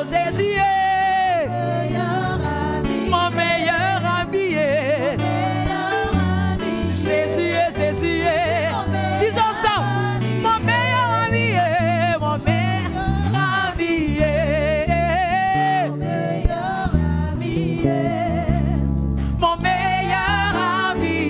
Jésus est mon meilleur ami. Jésus est, Jésus est. Dis ensemble, mon meilleur ami, mon meilleur ami, mon meilleur ami,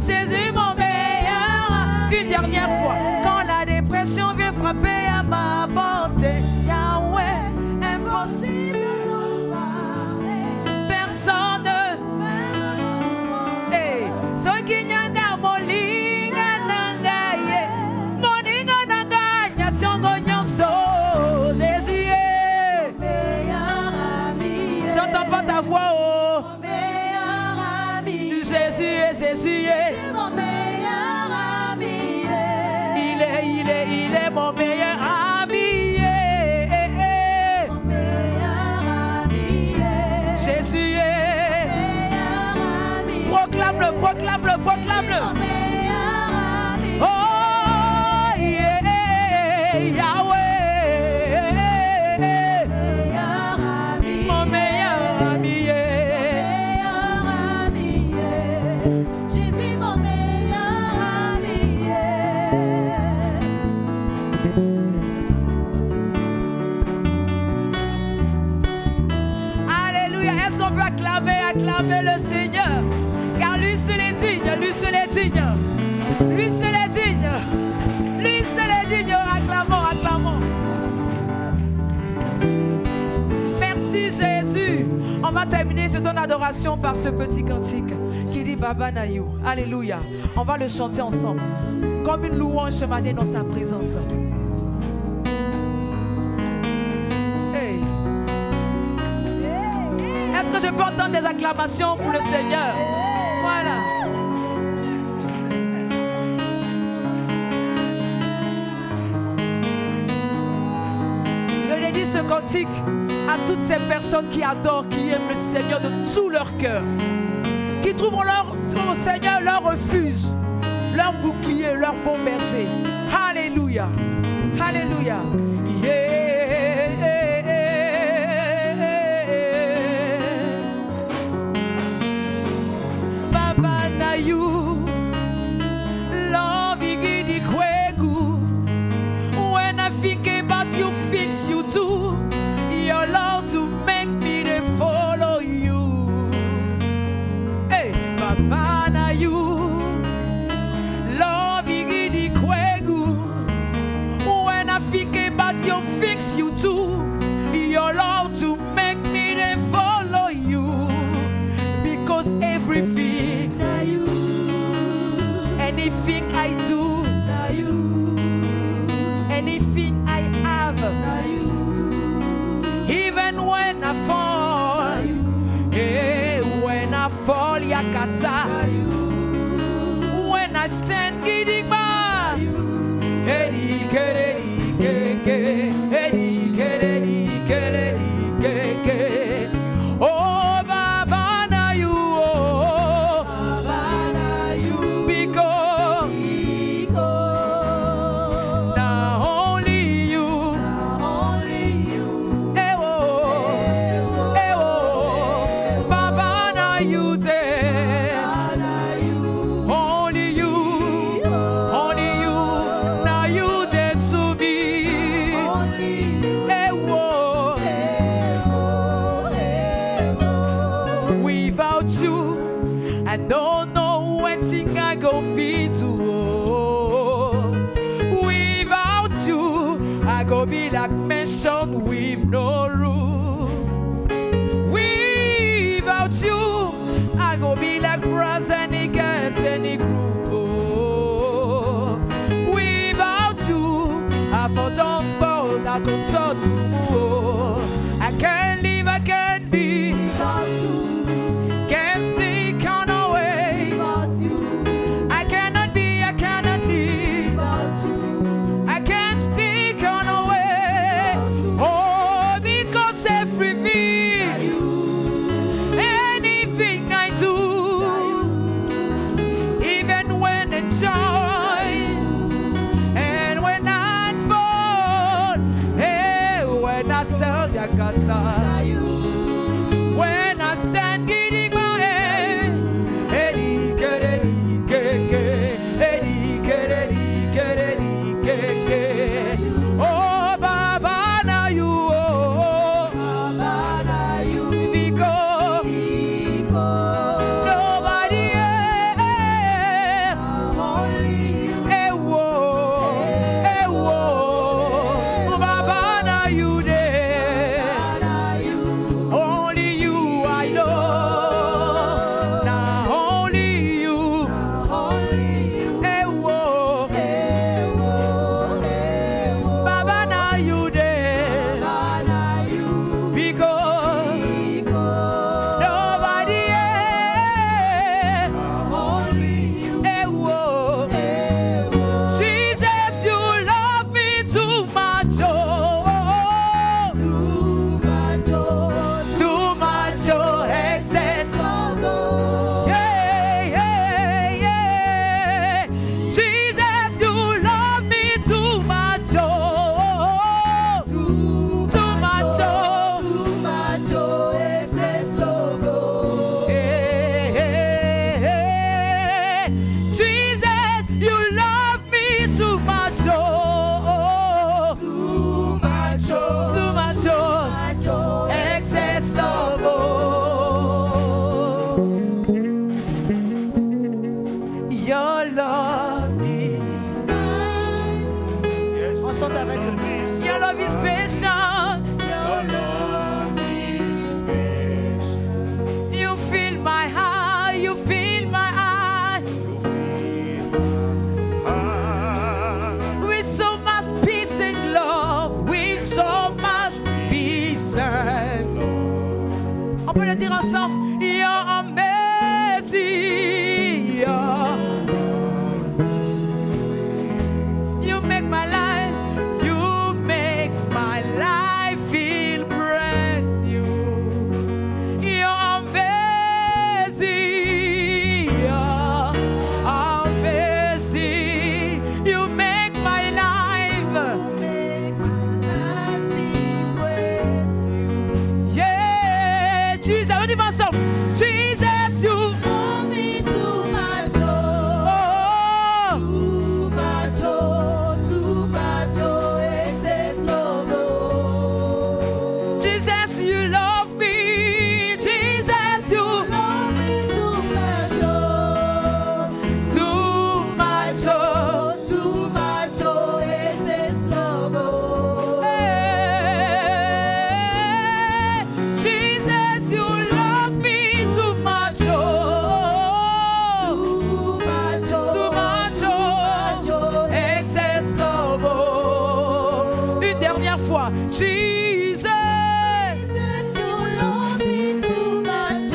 Jésus mon meilleur. Une dernière fois, quand la dépression vient frapper à ma porte, Yahweh, impossible d'en parler. Personne ne so qui n'y a qu'à molinga nangaye, molinga nanganya siongonyo so. Jésus est meilleur ami. J'entends pas ta voix, oh. Mon meilleur ami. Jésus est, Jésus est mon meilleur ami. Il est mon meilleur ami. Mon meilleur ami. Jésus est. Proclame-le, proclame-le, proclame-le. Oh, yeah, Yahweh. Mon meilleur ami. Jésus, mon meilleur ami. Alléluia. Est-ce qu'on peut acclamer le Seigneur? Car lui seul est digne, lui seul est digne, lui seul est digne, lui seul est digne. Acclamons, acclamons. Merci Jésus. On va terminer ce temps d'adoration par ce petit cantique qui dit Baba Nayou. Alléluia. On va le chanter ensemble comme une louange ce matin dans sa présence. Hey. Est-ce que je peux entendre des acclamations pour le Seigneur? Voilà. Je dédie ce cantique à toutes ces personnes qui adorent, qui aiment le Seigneur de tout leur cœur, qui trouvent au Seigneur leur refuge, leur bouclier, leur bon berger. Alléluia. Alléluia. Yeah. You love igidi kwegu. When I think about you, fix you too. Your love to make me to follow you. Hey, Baba na you love igidi kwegu. When I think about you, fix you too. Your love to make me to follow you. Because everything anything I do, anything I have, even when I fall, when I fall, Yakata, when I stand, Gidigba, oh, Baba na you, oh, Baba na you, because now only you, eh oh, Baba na you, only you, now you dead to me, eh oh. Without you, I don't know what thing I go feed to. Oh. Without you, I go be like mansion with no room. Without you, I go be like brass and he gets any groove. Oh. Without you, I for don't bow, I consult. Oh. I can't live, I can't be. Without you. Can't speak on a way. I cannot be, I cannot live. I can't speak on a way. Oh, because everything, anything I do, even when it's joy and when I fall, hey, when I myself, when I stand getting my head, oh Baba, now you, oh Baba, now you, because nobody else, only you, Baba, now you there, only you I know, now only you, Baba, now you there, because nobody else, only you, Jesus, you love me too much, too much, excess love, yeah. Jesus, you love me too much, too much, excess love, Jesus, you love me too much, too much, excess love. Your love is kind. Yes. On chante avec eux. Your love is patient. Your love is patient. You fill my heart. You fill my eye You fill my heart. with so much peace and love. With so much peace and love. On peut le dire ensemble. You're amazing. You make my life. You make my life feel brand new. You're amazing. You're amazing. You make my life. Yeah, Jesus, on y va ensemble. Jesus, you love me too much. Excess love. Jesus, you love me. Jesus, you love me too much. Too much. Excess love. Hey, Jesus, you love me too much. Too much. Excess love. Une dernière fois. Jesus, you love me too much.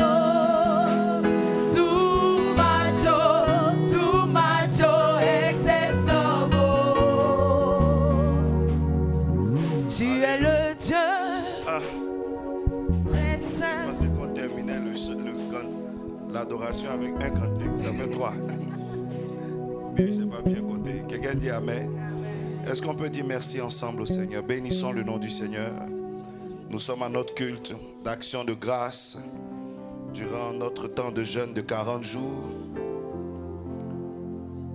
Too much. Excess love. Tu es le Dieu très saint. Moi, c'est qu'on terminait l'adoration avec un cantique. Ça fait 3. Mais je ne sais pas bien compter. Quelqu'un dit Amen. Est-ce qu'on peut dire merci ensemble au Seigneur? Bénissons le nom du Seigneur. Nous sommes à notre culte d'action de grâce durant notre temps de jeûne de 40 jours.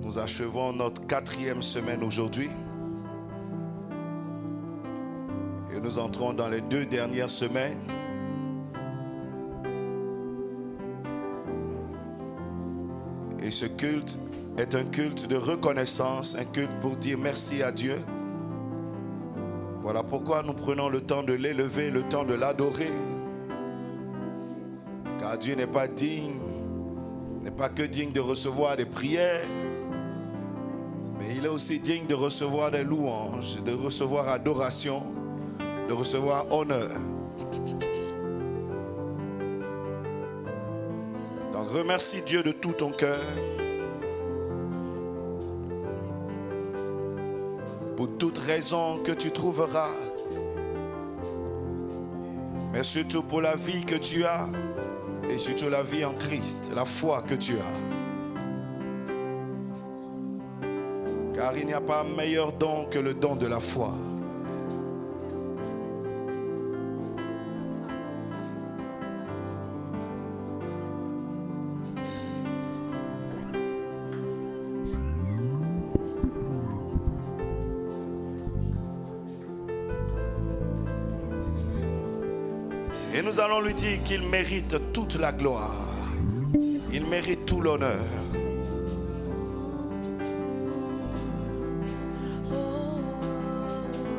Nous achevons notre 4e semaine aujourd'hui. Et nous entrons dans les 2 dernières semaines. Et ce culte est un culte de reconnaissance, un culte pour dire merci à Dieu. Voilà pourquoi nous prenons le temps de l'élever, le temps de l'adorer. Car Dieu n'est pas digne, n'est pas que digne de recevoir des prières, mais il est aussi digne de recevoir des louanges, de recevoir adoration, de recevoir honneur. Donc remercie Dieu de tout ton cœur pour toute raison que tu trouveras, mais surtout pour la vie que tu as et surtout la vie en Christ, la foi que tu as. Car il n'y a pas meilleur don que le don de la foi. Et nous allons lui dire qu'il mérite toute la gloire. Il mérite tout l'honneur.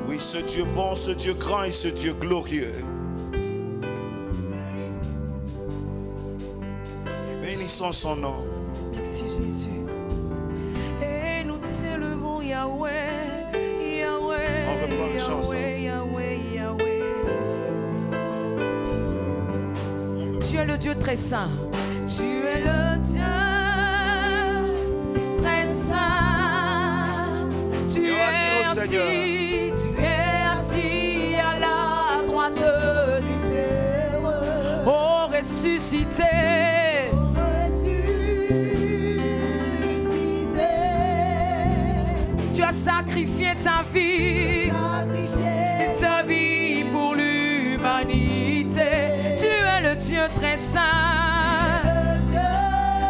Oui, ce Dieu bon, ce Dieu grand et ce Dieu glorieux. Bénissons son nom. Merci Jésus. Et nous t'élevons Yahweh, Yahweh. On reprend le chant ensemble. Yahweh, Yahweh. Tu es le Dieu très saint. Tu es le Dieu très saint. Tu es assis à la droite du Père. Oh, ressuscité. Tu as sacrifié ta vie pour l'humanité. Tu es le Dieu très saint.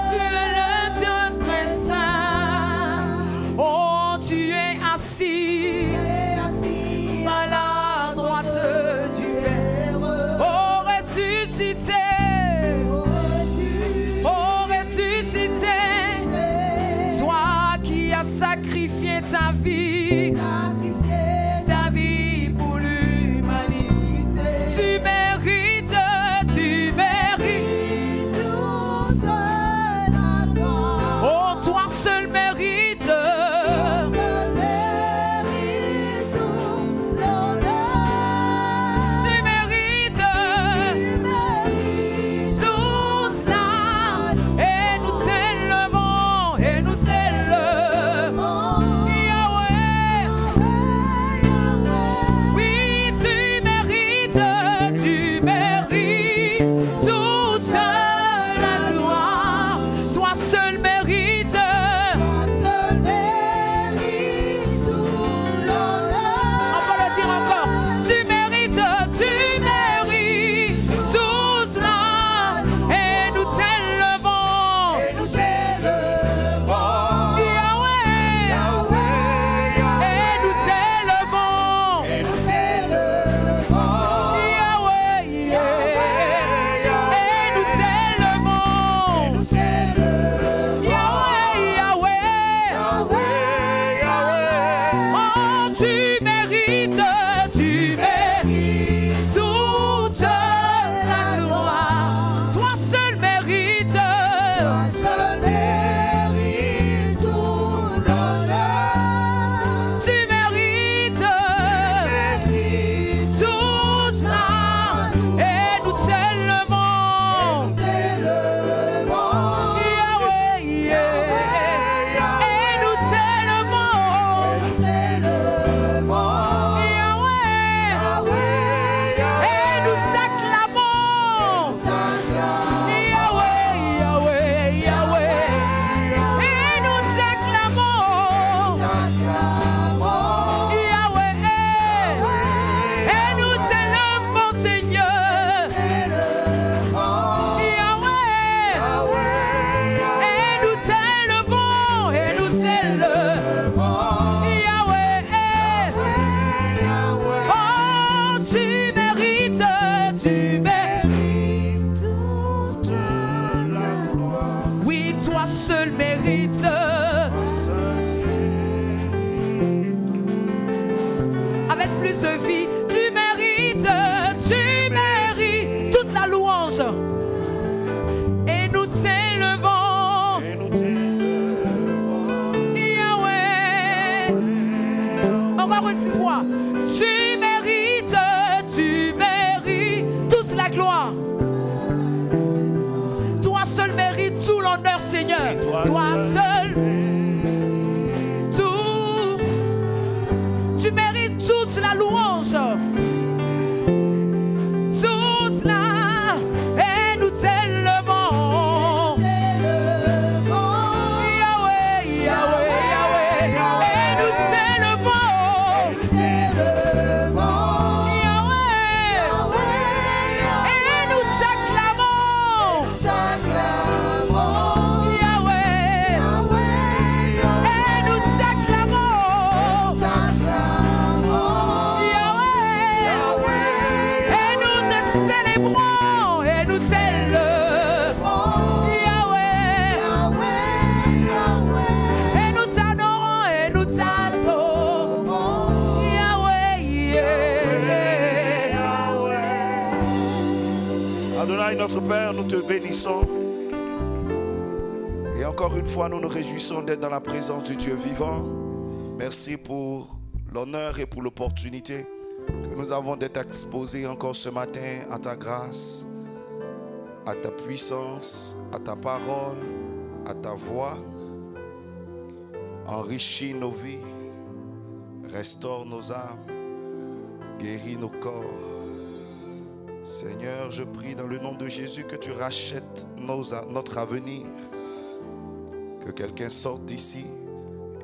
Tu es le Dieu très saint. Oh, tu es assis à la droite du Père. Oh, ressuscité. Oh, ressuscité. Toi qui as sacrifié ta vie pour l'humanité. Tu mérites Adonai, notre Père, nous te bénissons. Et encore une fois, nous nous réjouissons d'être dans la présence du Dieu vivant. Merci pour l'honneur et pour l'opportunité que nous avons d'être exposés encore ce matin à ta grâce, à ta puissance, à ta parole, à ta voix. Enrichis nos vies, restaure nos âmes, guéris nos corps. Seigneur, je prie dans le nom de Jésus que tu rachètes notre avenir. Que quelqu'un sorte d'ici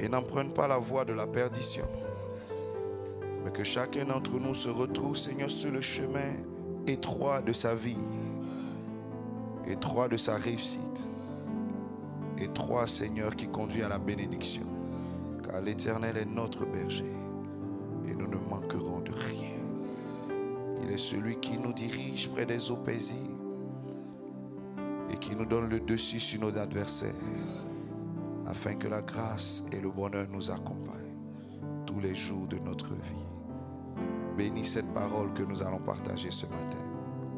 et n'emprunte pas la voie de la perdition. Mais que chacun d'entre nous se retrouve, Seigneur, sur le chemin étroit de sa vie, étroit de sa réussite, étroit, Seigneur, qui conduit à la bénédiction. Car l'Éternel est notre berger et nous ne manquerons de rien. Il est celui qui nous dirige près des eaux paisibles et qui nous donne le dessus sur nos adversaires, afin que la grâce et le bonheur nous accompagnent tous les jours de notre vie. Bénis cette parole que nous allons partager ce matin.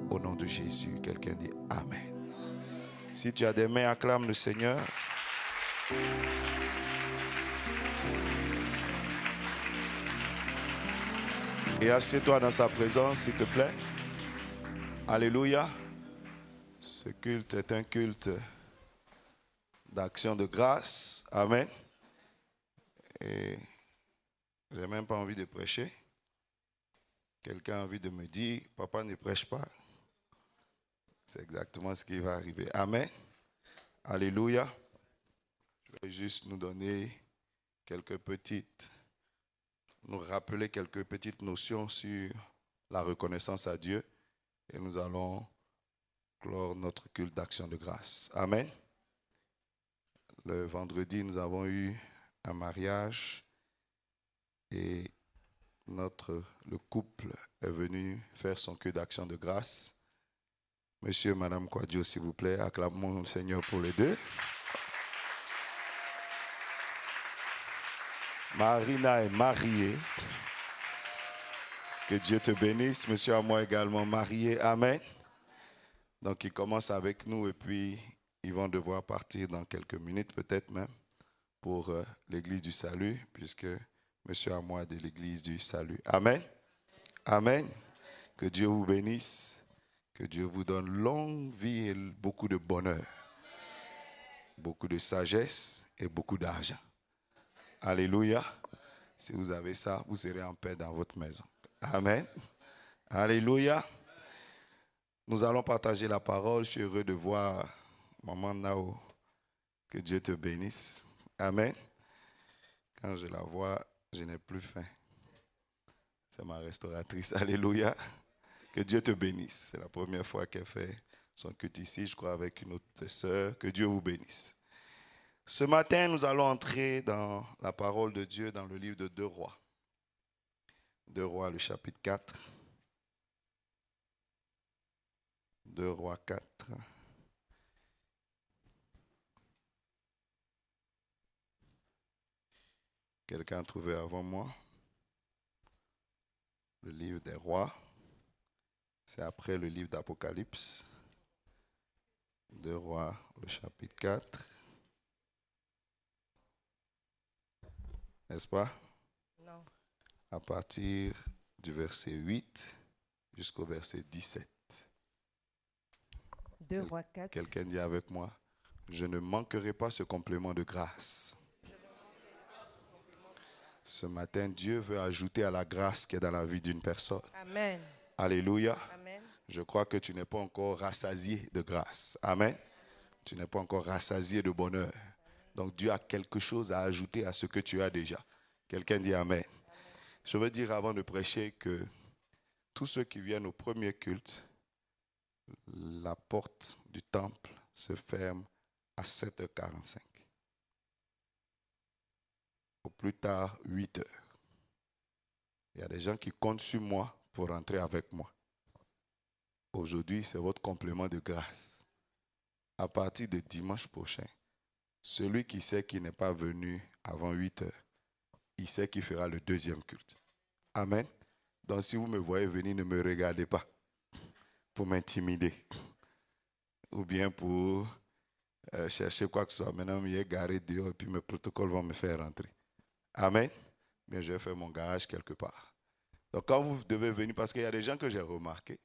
Au nom de Jésus, quelqu'un dit Amen. Si tu as des mains, acclame le Seigneur. Et assieds-toi dans sa présence, s'il te plaît. Alléluia. Ce culte est un culte d'action de grâce. Amen. Et je n'ai même pas envie de prêcher. Quelqu'un a envie de me dire, papa ne prêche pas. C'est exactement ce qui va arriver. Amen. Alléluia. Je vais juste nous donner nous rappeler quelques petites notions sur la reconnaissance à Dieu. Et nous allons clore notre culte d'action de grâce. Amen. Le vendredi, nous avons eu un mariage et le couple est venu faire son culte d'action de grâce. Monsieur et Madame Quadio, s'il vous plaît, acclamons le Seigneur pour les deux. Marina est mariée. Que Dieu te bénisse. Monsieur à moi également marié. Amen. Donc, ils commencent avec nous et puis ils vont devoir partir dans quelques minutes, peut-être même, pour l'église du salut, puisque monsieur à moi est de l'église du salut. Amen. Amen. Que Dieu vous bénisse. Que Dieu vous donne longue vie et beaucoup de bonheur. Beaucoup de sagesse et beaucoup d'argent. Alléluia. Si vous avez ça, vous serez en paix dans votre maison. Amen. Alléluia. Nous allons partager la parole. Je suis heureux de voir Maman Nao. Que Dieu te bénisse. Amen. Quand je la vois, je n'ai plus faim. C'est ma restauratrice. Alléluia. Que Dieu te bénisse. C'est la première fois qu'elle fait son culte ici, je crois, avec une autre sœur. Que Dieu vous bénisse. Ce matin, nous allons entrer dans la parole de Dieu dans le livre de 2 Rois. 2 Rois, le chapitre 4. 2 Rois 4. Quelqu'un a trouvé avant moi? Le livre des rois. C'est après le livre d'Apocalypse. 2 Rois, le chapitre 4. N'est-ce pas? Non. À partir du verset 8 jusqu'au verset 17. 2 Rois 4. Quelqu'un dit avec moi, je ne manquerai pas ce complément de grâce. Ce matin, Dieu veut ajouter à la grâce qui est dans la vie d'une personne. Amen. Alléluia. Amen. Je crois que tu n'es pas encore rassasié de grâce. Amen. Tu n'es pas encore rassasié de bonheur. Donc Dieu a quelque chose à ajouter à ce que tu as déjà. Quelqu'un dit Amen. Je veux dire avant de prêcher que tous ceux qui viennent au premier culte, la porte du temple se ferme à 7h45. Au plus tard, 8h. Il y a des gens qui comptent sur moi pour rentrer avec moi. Aujourd'hui, c'est votre complément de grâce. À partir de dimanche prochain, celui qui sait qu'il n'est pas venu avant 8h, il sait qu'il fera le deuxième culte. Amen. Donc si vous me voyez venir, ne me regardez pas pour m'intimider. ou bien pour chercher quoi que ce soit. Maintenant, il est garé dehors et puis mes protocoles vont me faire rentrer. Amen. Bien, je vais faire mon garage quelque part. Donc, quand vous devez venir, parce qu'il y a des gens que j'ai remarqué,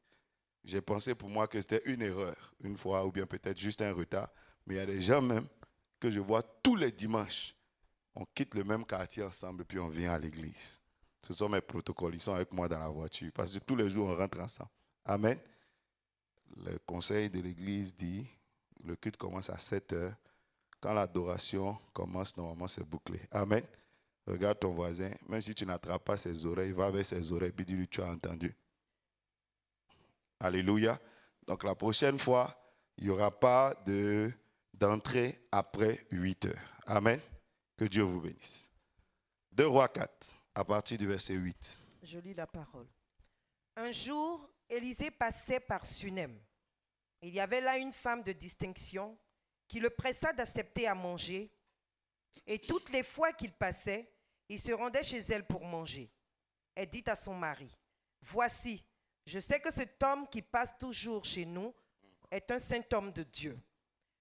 j'ai pensé pour moi que c'était une erreur, une fois, ou bien peut-être juste un retard. Mais il y a des gens même que je vois tous les dimanches. On quitte le même quartier ensemble, puis on vient à l'église. Ce sont mes protocoles, ils sont avec moi dans la voiture, parce que tous les jours, on rentre ensemble. Amen. Le conseil de l'église dit, le culte commence à 7 heures. Quand l'adoration commence, normalement, c'est bouclé. Amen. Regarde ton voisin, même si tu n'attrapes pas ses oreilles, va avec ses oreilles, puis dis-lui, tu as entendu. Alléluia. Donc la prochaine fois, il n'y aura pas d'entrée après 8 heures. Amen. Que Dieu vous bénisse. 2 Rois 4, à partir du verset 8. Je lis la parole. Un jour, Élisée passait par Sunem. Il y avait là une femme de distinction qui le pressa d'accepter à manger. Et toutes les fois qu'il passait, il se rendait chez elle pour manger. Elle dit à son mari, « Voici, je sais que cet homme qui passe toujours chez nous est un saint homme de Dieu.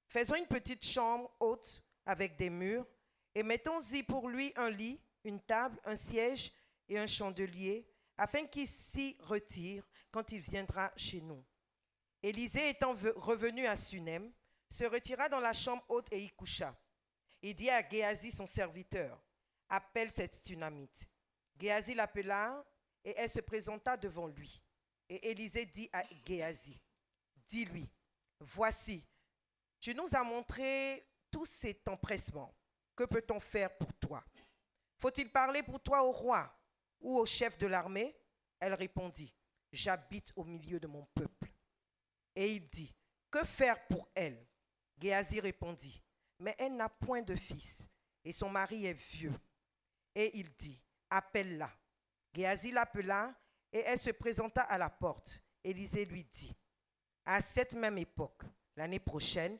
Faisons une petite chambre haute avec des murs et mettons-y pour lui un lit, une table, un siège et un chandelier, afin qu'il s'y retire quand il viendra chez nous. » Élisée étant revenu à Sunem, se retira dans la chambre haute et y coucha. Il dit à Géasi, son serviteur, « Appelle cette Sunamite. » Géasi l'appela et elle se présenta devant lui. Et Élisée dit à Géasi, « Dis-lui, voici, tu nous as montré tout cet empressement. Que peut-on faire pour toi? Faut-il parler pour toi au roi ou au chef de l'armée? » Elle répondit, « J'habite au milieu de mon peuple. » Et il dit, « Que faire pour elle? » Géasi répondit, « Mais elle n'a point de fils, et son mari est vieux. » Et il dit, « Appelle-la. » Géasi l'appela, et elle se présenta à la porte. Élisée lui dit, « À cette même époque, l'année prochaine,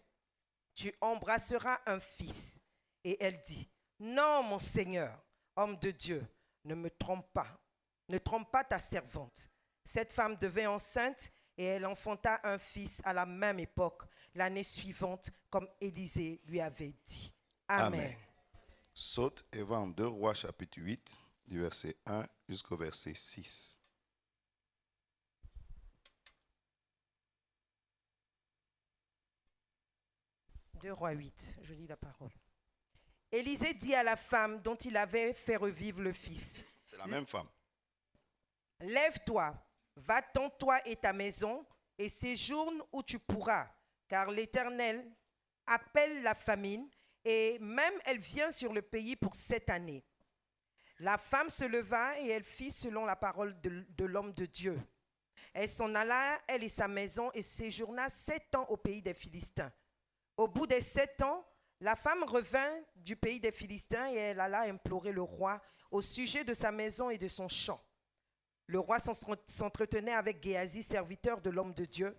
tu embrasseras un fils. » Et elle dit, « Non, mon Seigneur, homme de Dieu, ne me trompe pas. Ne trompe pas ta servante. » Cette femme devint enceinte et elle enfanta un fils à la même époque, l'année suivante, comme Élisée lui avait dit. Amen. Amen. Saute et va en 2 Rois chapitre 8, du verset 1 jusqu'au verset 6. « 2 Rois 8, je lis la parole. Élisée dit à la femme dont il avait fait revivre le fils. C'est la même femme. « Lève-toi, va-t'en toi et ta maison, et séjourne où tu pourras, car l'Éternel appelle la famine, et même elle vient sur le pays pour 7 années. » La femme se leva et elle fit selon la parole de l'homme de Dieu. Elle s'en alla, elle et sa maison, et séjourna 7 ans au pays des Philistins. Au bout des 7 ans, la femme revint du pays des Philistins et elle alla implorer le roi au sujet de sa maison et de son champ. Le roi s'entretenait avec Géasi, serviteur de l'homme de Dieu,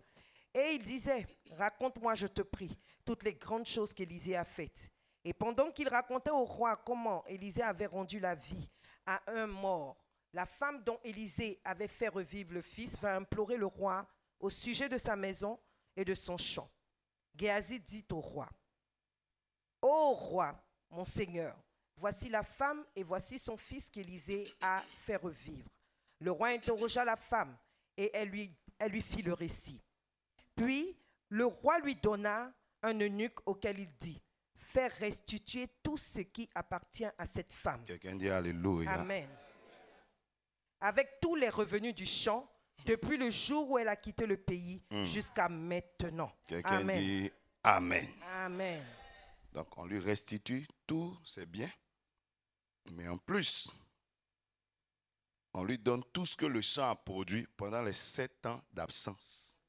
et il disait, « Raconte-moi, je te prie, toutes les grandes choses qu'Élisée a faites. » Et pendant qu'il racontait au roi comment Élisée avait rendu la vie à un mort, la femme dont Élisée avait fait revivre le fils vint implorer le roi au sujet de sa maison et de son champ. Géasi dit au roi, « Ô roi, mon seigneur, voici la femme et voici son fils qu'Élisée a fait revivre. » Le roi interrogea la femme et elle lui fit le récit. Puis le roi lui donna un eunuque auquel il dit, « Fais restituer tout ce qui appartient à cette femme. » Quelqu'un dit Alléluia. Amen. Avec tous les revenus du champ, depuis le jour où elle a quitté le pays jusqu'à maintenant. Quelqu'un Amen. dit Amen. Amen. Donc on lui restitue tous ses biens, mais en plus, on lui donne tout ce que le champ a produit pendant les 7 ans d'absence.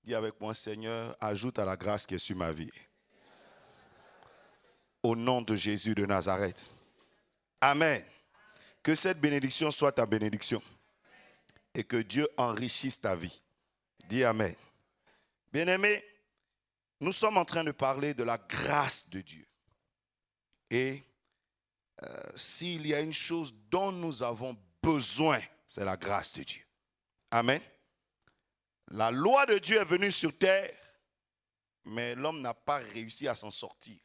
Dis avec moi, Seigneur, ajoute à la grâce qui est sur ma vie. Au nom de Jésus de Nazareth. Amen. Que cette bénédiction soit ta bénédiction. Et que Dieu enrichisse ta vie. Dis Amen. Bien-aimés, nous sommes en train de parler de la grâce de Dieu. Et s'il y a une chose dont nous avons besoin, c'est la grâce de Dieu. Amen. La loi de Dieu est venue sur terre mais l'homme n'a pas réussi à s'en sortir.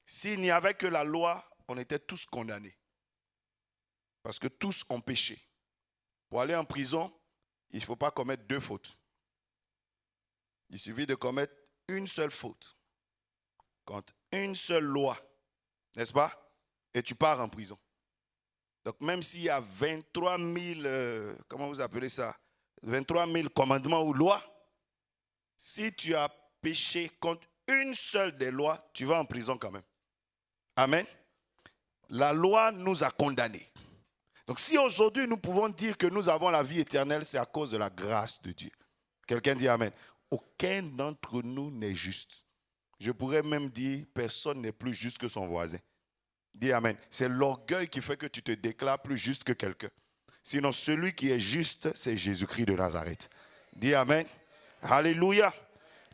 S'il n'y avait que la loi, on était tous condamnés. Parce que tous ont péché. Pour aller en prison, il ne faut pas commettre 2 fautes. Il suffit de commettre une seule faute. Contre une seule loi, n'est-ce pas? Et tu pars en prison. Donc même s'il y a 23 000, comment vous appelez ça? 23 000 commandements ou lois, si tu as péché contre une seule des lois, tu vas en prison quand même. Amen. La loi nous a condamnés. Donc si aujourd'hui nous pouvons dire que nous avons la vie éternelle, c'est à cause de la grâce de Dieu. Quelqu'un dit Amen. Aucun d'entre nous n'est juste. Je pourrais même dire, personne n'est plus juste que son voisin. Dis Amen. C'est l'orgueil qui fait que tu te déclares plus juste que quelqu'un. Sinon, celui qui est juste, c'est Jésus-Christ de Nazareth. Dis Amen. Alléluia.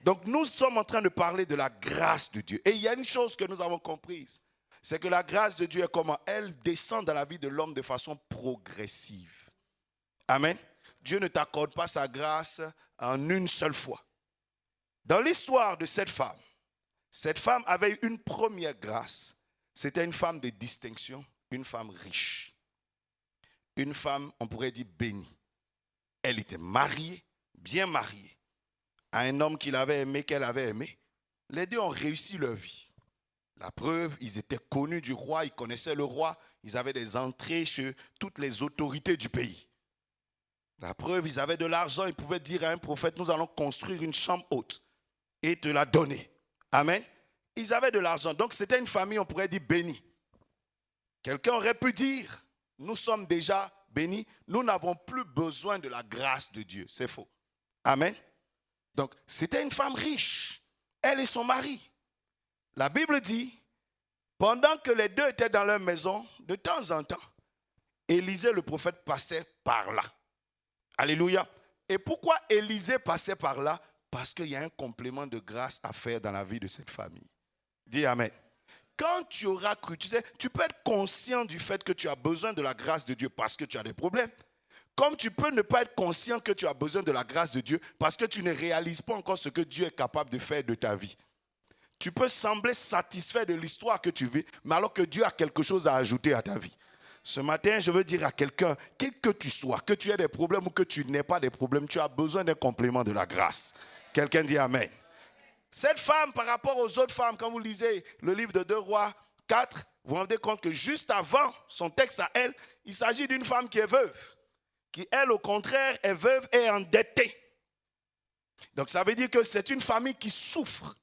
Donc nous sommes en train de parler de la grâce de Dieu. Et il y a une chose que nous avons comprise. C'est que la grâce de Dieu est comment? Elle descend dans la vie de l'homme de façon progressive. Amen. Dieu ne t'accorde pas sa grâce en une seule fois. Dans l'histoire de cette femme avait eu une première grâce. C'était une femme de distinction, une femme riche. Une femme, on pourrait dire, bénie. Elle était mariée, bien mariée, à un homme qu'il avait aimé, qu'elle avait aimé. Les deux ont réussi leur vie. La preuve, ils étaient connus du roi, ils connaissaient le roi, ils avaient des entrées chez toutes les autorités du pays. La preuve, ils avaient de l'argent, ils pouvaient dire à un prophète, nous allons construire une chambre haute et te la donner. Amen. Ils avaient de l'argent, donc c'était une famille, on pourrait dire, bénie. Quelqu'un aurait pu dire, nous sommes déjà bénis, nous n'avons plus besoin de la grâce de Dieu. C'est faux. Amen. Donc, c'était une femme riche, elle et son mari. La Bible dit, pendant que les deux étaient dans leur maison, de temps en temps, Élisée le prophète passait par là. Alléluia. Et pourquoi Élisée passait par là? Parce qu'il y a un complément de grâce à faire dans la vie de cette famille. Dis Amen. Quand tu auras cru, tu sais, tu peux être conscient du fait que tu as besoin de la grâce de Dieu parce que tu as des problèmes. Comme tu peux ne pas être conscient que tu as besoin de la grâce de Dieu parce que tu ne réalises pas encore ce que Dieu est capable de faire de ta vie. Tu peux sembler satisfait de l'histoire que tu vis, mais alors que Dieu a quelque chose à ajouter à ta vie. Ce matin, je veux dire à quelqu'un, quel que tu sois, que tu aies des problèmes ou que tu n'aies pas des problèmes, tu as besoin d'un complément de la grâce. Quelqu'un dit Amen. Cette femme, par rapport aux autres femmes, quand vous lisez le livre de 2 Rois 4, vous vous rendez compte que juste avant son texte à elle, il s'agit d'une femme qui est veuve, qui elle, au contraire, est veuve et endettée. Donc ça veut dire que c'est une famille qui souffre.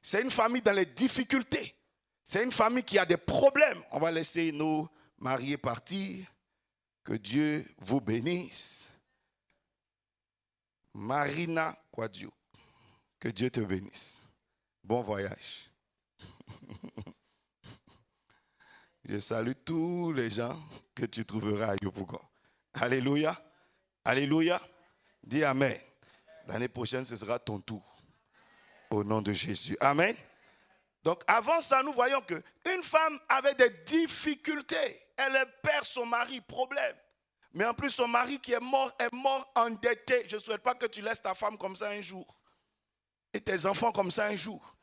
C'est une famille dans les difficultés. C'est une famille qui a des problèmes. On va laisser nos mariés partir. Que Dieu vous bénisse. Marina Quadio. Que Dieu te bénisse. Bon voyage. Je salue tous les gens que tu trouveras à Yopougon. Alléluia. Alléluia. Dis Amen. L'année prochaine, ce sera ton tour. Au nom de Jésus. Amen. Donc avant ça, nous voyons qu'une femme avait des difficultés. Elle perd son mari, problème. Mais en plus, son mari qui est mort endetté. Je ne souhaite pas que tu laisses ta femme comme ça un jour. Et tes enfants comme ça un jour.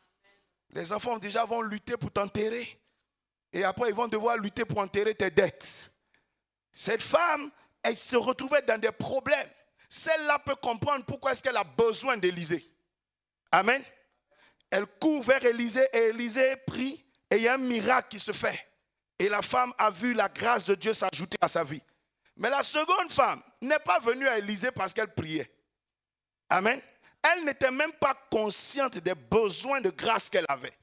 Les enfants déjà vont lutter pour t'enterrer. Et après, ils vont devoir lutter pour enterrer tes dettes. Cette femme, elle se retrouvait dans des problèmes. Celle-là peut comprendre pourquoi est-ce qu'elle a besoin d'Élisée. Amen. Elle court vers Élisée et Élisée prie et il y a un miracle qui se fait. Et la femme a vu la grâce de Dieu s'ajouter à sa vie. Mais la seconde femme n'est pas venue à Élisée parce qu'elle priait. Amen. Elle n'était même pas consciente des besoins de grâce qu'elle avait.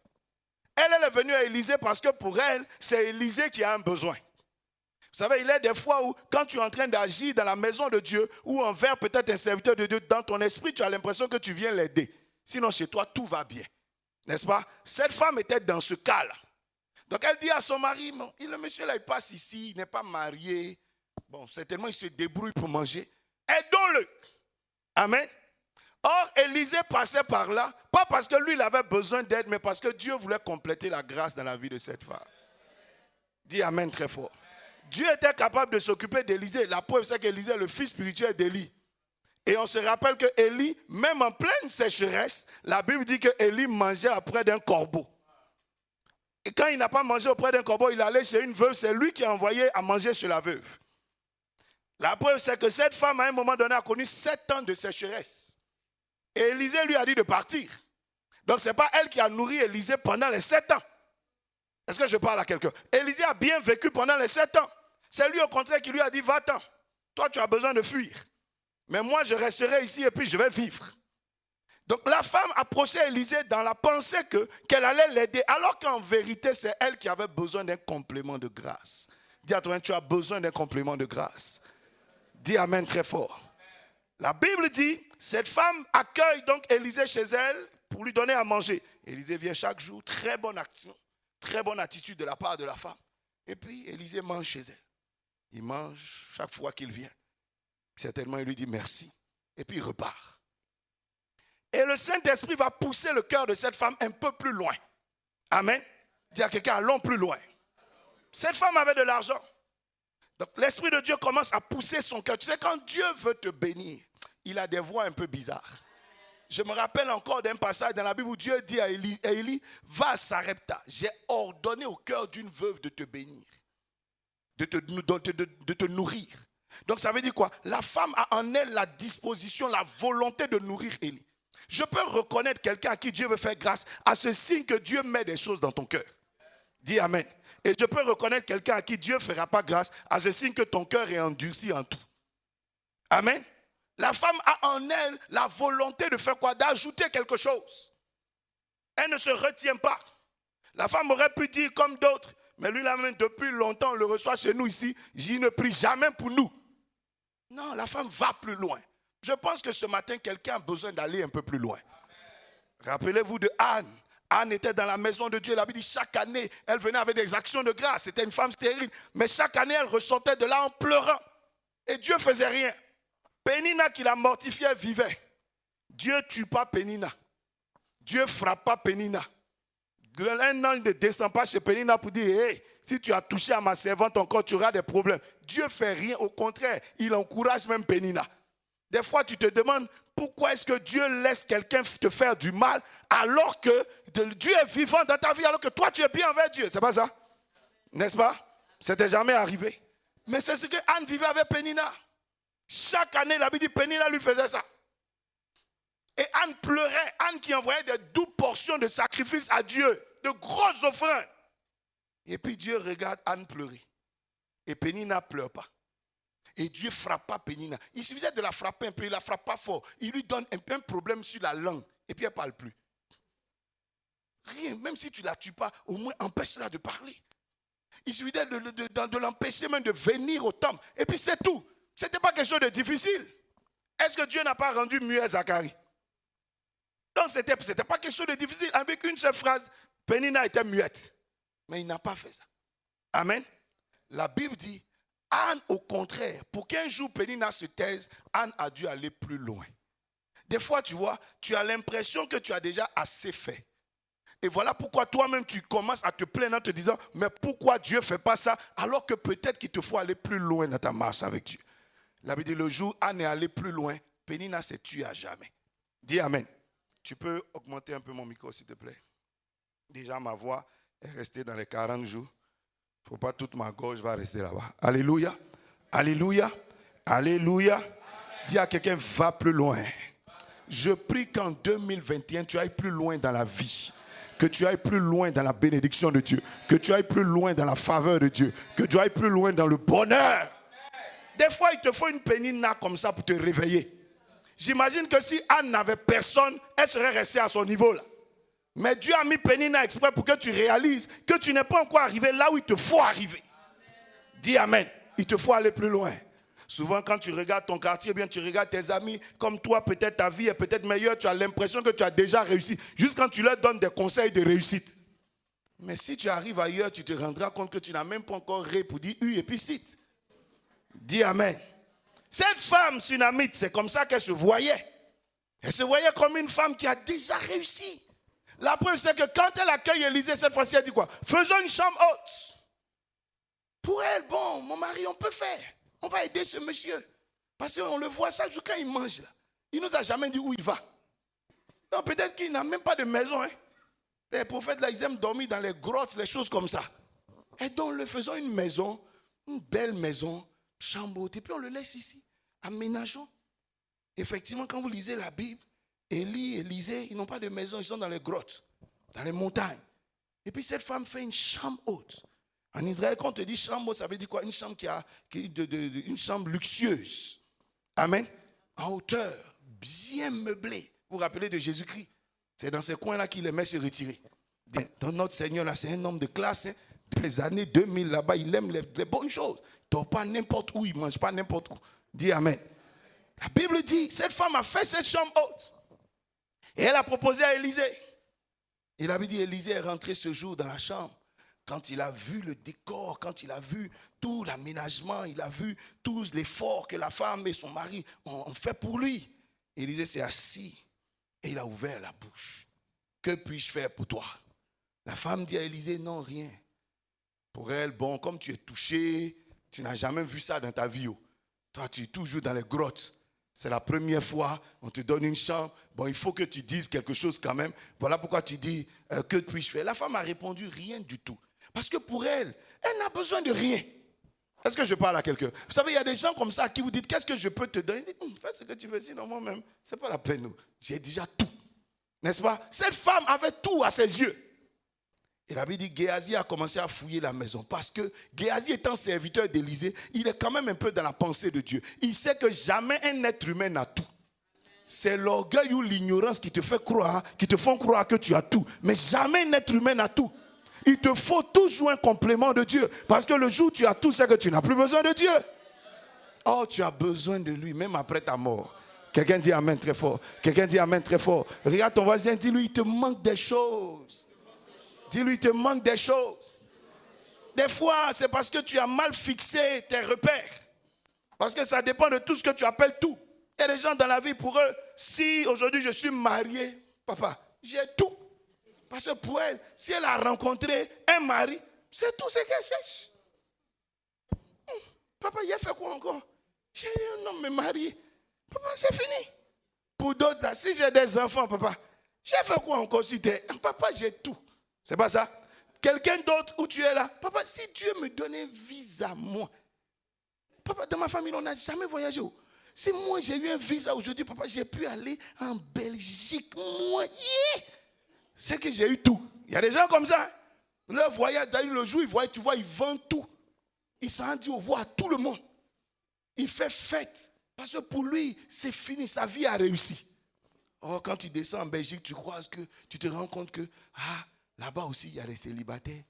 Elle est venue à Élisée parce que pour elle, c'est Élisée qui a un besoin. Vous savez, il y a des fois où, quand tu es en train d'agir dans la maison de Dieu ou envers peut-être un serviteur de Dieu, dans ton esprit, tu as l'impression que tu viens l'aider. Sinon, chez toi, tout va bien. N'est-ce pas? Cette femme était dans ce cas-là. Donc, elle dit à son mari, bon, le monsieur là, il passe ici, il n'est pas marié. Bon, certainement, il se débrouille pour manger. Aidons-le. Amen. Or, Élisée passait par là, pas parce que lui, il avait besoin d'aide, mais parce que Dieu voulait compléter la grâce dans la vie de cette femme. Dis Amen très fort. Dieu était capable de s'occuper d'Élisée. La preuve, c'est qu'Élisée est le fils spirituel d'Élie. Et on se rappelle que Élie, même en pleine sécheresse, la Bible dit que Élie mangeait auprès d'un corbeau. Et quand il n'a pas mangé auprès d'un corbeau, il allait chez une veuve, c'est lui qui a envoyé à manger chez la veuve. La preuve, c'est que cette femme, à un moment donné, a connu 7 ans de sécheresse. Et Élisée lui a dit de partir. Donc, ce n'est pas elle qui a nourri Élisée pendant les 7 ans. Est-ce que je parle à quelqu'un? Élisée a bien vécu pendant les 7 ans. C'est lui, au contraire, qui lui a dit, va-t'en. Toi, tu as besoin de fuir. Mais moi, je resterai ici et puis je vais vivre. Donc, la femme approchait Élisée dans la pensée qu'elle allait l'aider, alors qu'en vérité, c'est elle qui avait besoin d'un complément de grâce. Dis à toi, tu as besoin d'un complément de grâce. Dis amen très fort. La Bible dit, cette femme accueille donc Élisée chez elle pour lui donner à manger. Élisée vient chaque jour, très bonne action, très bonne attitude de la part de la femme. Et puis, Élisée mange chez elle. Il mange chaque fois qu'il vient. Certainement, il lui dit merci. Et puis, il repart. Et le Saint-Esprit va pousser le cœur de cette femme un peu plus loin. Amen. Dis à quelqu'un, allons plus loin. Cette femme avait de l'argent. Donc, l'Esprit de Dieu commence à pousser son cœur. Tu sais, quand Dieu veut te bénir, il a des voix un peu bizarres. Je me rappelle encore d'un passage dans la Bible où Dieu dit à Élie, va à Sarepta. J'ai ordonné au cœur d'une veuve de te bénir, de te nourrir. Donc, ça veut dire quoi? La femme a en elle la disposition, la volonté de nourrir Élie. Je peux reconnaître quelqu'un à qui Dieu veut faire grâce à ce signe que Dieu met des choses dans ton cœur. Dis amen. Et je peux reconnaître quelqu'un à qui Dieu ne fera pas grâce à ce signe que ton cœur est endurci en tout. Amen. La femme a en elle la volonté de faire quoi? D'ajouter quelque chose. Elle ne se retient pas. La femme aurait pu dire comme d'autres, mais lui là même depuis longtemps on le reçoit chez nous ici, il ne prie jamais pour nous. Non, la femme va plus loin. Je pense que ce matin quelqu'un a besoin d'aller un peu plus loin. Rappelez-vous de Anne. Anne était dans la maison de Dieu. La Bible dit chaque année, elle venait avec des actions de grâce. C'était une femme stérile. Mais chaque année, elle ressortait de là en pleurant. Et Dieu ne faisait rien. Pénina qui la mortifiait vivait. Dieu ne tue pas Pénina. Dieu ne frappe pas Pénina. Un ange ne descend pas chez Pénina pour dire hey, si tu as touché à ma servante encore, tu auras des problèmes. Dieu ne fait rien. Au contraire, il encourage même Pénina. Des fois, tu te demandes pourquoi est-ce que Dieu laisse quelqu'un te faire du mal alors que Dieu est vivant dans ta vie, alors que toi, tu es bien envers Dieu. C'est pas ça? N'est-ce pas? C'était jamais arrivé. Mais c'est ce que Anne vivait avec Pénina. Chaque année, la Bible dit Pénina lui faisait ça. Et Anne pleurait. Anne qui envoyait des doubles portions de sacrifices à Dieu, de grosses offrandes. Et puis Dieu regarde Anne pleurer. Et Pénina ne pleure pas. Et Dieu ne frappe pas Pénina. Il suffisait de la frapper un peu, il ne la frappe pas fort. Il lui donne un problème sur la langue. Et puis elle ne parle plus. Rien, même si tu ne la tues pas, au moins empêche-la de parler. Il suffisait de l'empêcher même de venir au temple. Et puis c'est tout. Ce n'était pas quelque chose de difficile. Est-ce que Dieu n'a pas rendu muet Zacharie? Donc ce n'était pas quelque chose de difficile. Avec une seule phrase, Pénina était muette. Mais il n'a pas fait ça. Amen. La Bible dit, Anne, au contraire, pour qu'un jour Pénina se taise, Anne a dû aller plus loin. Des fois, tu vois, tu as l'impression que tu as déjà assez fait. Et voilà pourquoi toi-même, tu commences à te plaindre en te disant, mais pourquoi Dieu ne fait pas ça, alors que peut-être qu'il te faut aller plus loin dans ta marche avec Dieu. La Bible dit, le jour où Anne est allée plus loin, Pénina s'est tuée à jamais. Dis amen. Tu peux augmenter un peu mon micro, s'il te plaît. Déjà, ma voix est restée dans les 40 jours. Il ne faut pas toute ma gorge va rester là-bas. Alléluia. Alléluia. Alléluia. Dis à quelqu'un, va plus loin. Je prie qu'en 2021, tu ailles plus loin dans la vie. Que tu ailles plus loin dans la bénédiction de Dieu. Que tu ailles plus loin dans la faveur de Dieu. Que tu ailles plus loin dans le bonheur. Des fois, il te faut une Pénina comme ça pour te réveiller. J'imagine que si Anne n'avait personne, elle serait restée à son niveau là. Mais Dieu a mis Pénina exprès pour que tu réalises que tu n'es pas encore arrivé là où il te faut arriver. Dis amen. Il te faut aller plus loin. Souvent, quand tu regardes ton quartier, bien tu regardes tes amis, comme toi, peut-être ta vie est peut-être meilleure, tu as l'impression que tu as déjà réussi. Juste quand tu leur donnes des conseils de réussite. Mais si tu arrives ailleurs, tu te rendras compte que tu n'as même pas encore ré pour dire et puis cite. Dis amen. Cette femme sunamite, c'est comme ça qu'elle se voyait. Elle se voyait comme une femme qui a déjà réussi. La preuve, c'est que quand elle accueille Élisée, cette fois-ci, elle dit quoi? Faisons une chambre haute. Pour elle, bon, mon mari, on peut faire. On va aider ce monsieur. Parce qu'on le voit chaque jour quand il mange là. Il ne nous a jamais dit où il va. Donc peut-être qu'il n'a même pas de maison. Hein. Les prophètes, là, ils aiment dormir dans les grottes, les choses comme ça. Et donc, le faisons une maison, une belle maison, chambre haute, et puis on le laisse ici. Aménageons. Effectivement, quand vous lisez la Bible, Élie, Élisée, ils n'ont pas de maison, ils sont dans les grottes, dans les montagnes. Et puis cette femme fait une chambre haute. En Israël, quand on te dit chambre haute, ça veut dire quoi? Une chambre une chambre luxueuse. Amen. En hauteur, bien meublée. Vous vous rappelez de Jésus-Christ? C'est dans ces coins-là qu'il aimait se retirer. Dans notre Seigneur, là, c'est un homme de classe. Hein. Les années 2000, là-bas, il aime les bonnes choses. Il ne dort pas n'importe où, il ne mange pas n'importe où. Dis Amen. La Bible dit, cette femme a fait cette chambre haute. Et elle a proposé à Élisée. Il avait dit, Élisée est rentré ce jour dans la chambre. Quand il a vu le décor, quand il a vu tout l'aménagement, il a vu tout l'effort que la femme et son mari ont fait pour lui. Élisée s'est assis et il a ouvert la bouche. Que puis-je faire pour toi? La femme dit à Élisée, non, rien. Pour elle, bon, comme tu es touché, tu n'as jamais vu ça dans ta vie. Toi, tu es toujours dans les grottes. C'est la première fois, on te donne une chambre. Bon, il faut que tu dises quelque chose quand même. Voilà pourquoi tu dis, que puis-je faire? La femme a répondu, rien du tout. Parce que pour elle, elle n'a besoin de rien. Est-ce que je parle à quelqu'un? Vous savez, il y a des gens comme ça qui vous disent, qu'est-ce que je peux te donner? Fais ce que tu veux, sinon moi-même, ce n'est pas la peine. J'ai déjà tout. N'est-ce pas? Cette femme avait tout à ses yeux. Et la Bible dit, Géasi a commencé à fouiller la maison. Parce que Géasi étant serviteur d'Élisée, il est quand même un peu dans la pensée de Dieu. Il sait que jamais un être humain n'a tout. C'est l'orgueil ou l'ignorance qui te fait croire, qui te font croire que tu as tout. Mais jamais un être humain n'a tout. Il te faut toujours un complément de Dieu. Parce que le jour où tu as tout, c'est que tu n'as plus besoin de Dieu. Oh, tu as besoin de lui, même après ta mort. Quelqu'un dit Amen très fort. Quelqu'un dit Amen très fort. Regarde ton voisin, dis-lui, il te manque des choses. Dis-lui, il te manque des choses. Des fois, c'est parce que tu as mal fixé tes repères. Parce que ça dépend de tout ce que tu appelles tout. Il y a des gens dans la vie, pour eux, si aujourd'hui je suis marié, papa, j'ai tout. Parce que pour elle, si elle a rencontré un mari, c'est tout ce qu'elle cherche. Papa, il a fait quoi encore? J'ai un homme marié. Papa, c'est fini. Pour d'autres, là, si j'ai des enfants, papa, j'ai fait quoi encore si t'es... Papa, j'ai tout. C'est pas ça? Quelqu'un d'autre où tu es là, papa, si Dieu me donnait un visa, moi. Papa, dans ma famille, on n'a jamais voyagé. Si moi j'ai eu un visa aujourd'hui, papa, j'ai pu aller en Belgique. Moi, c'est que j'ai eu tout. Il y a des gens comme ça. Leur voyage, d'ailleurs, le jour, ils voient, tu vois, ils vendent tout. Il s'en dit au revoir à tout le monde. Il fait fête. Parce que pour lui, c'est fini. Sa vie a réussi. Oh, quand tu descends en Belgique, tu croises que, tu te rends compte que, là-bas aussi, il y a les célibataires.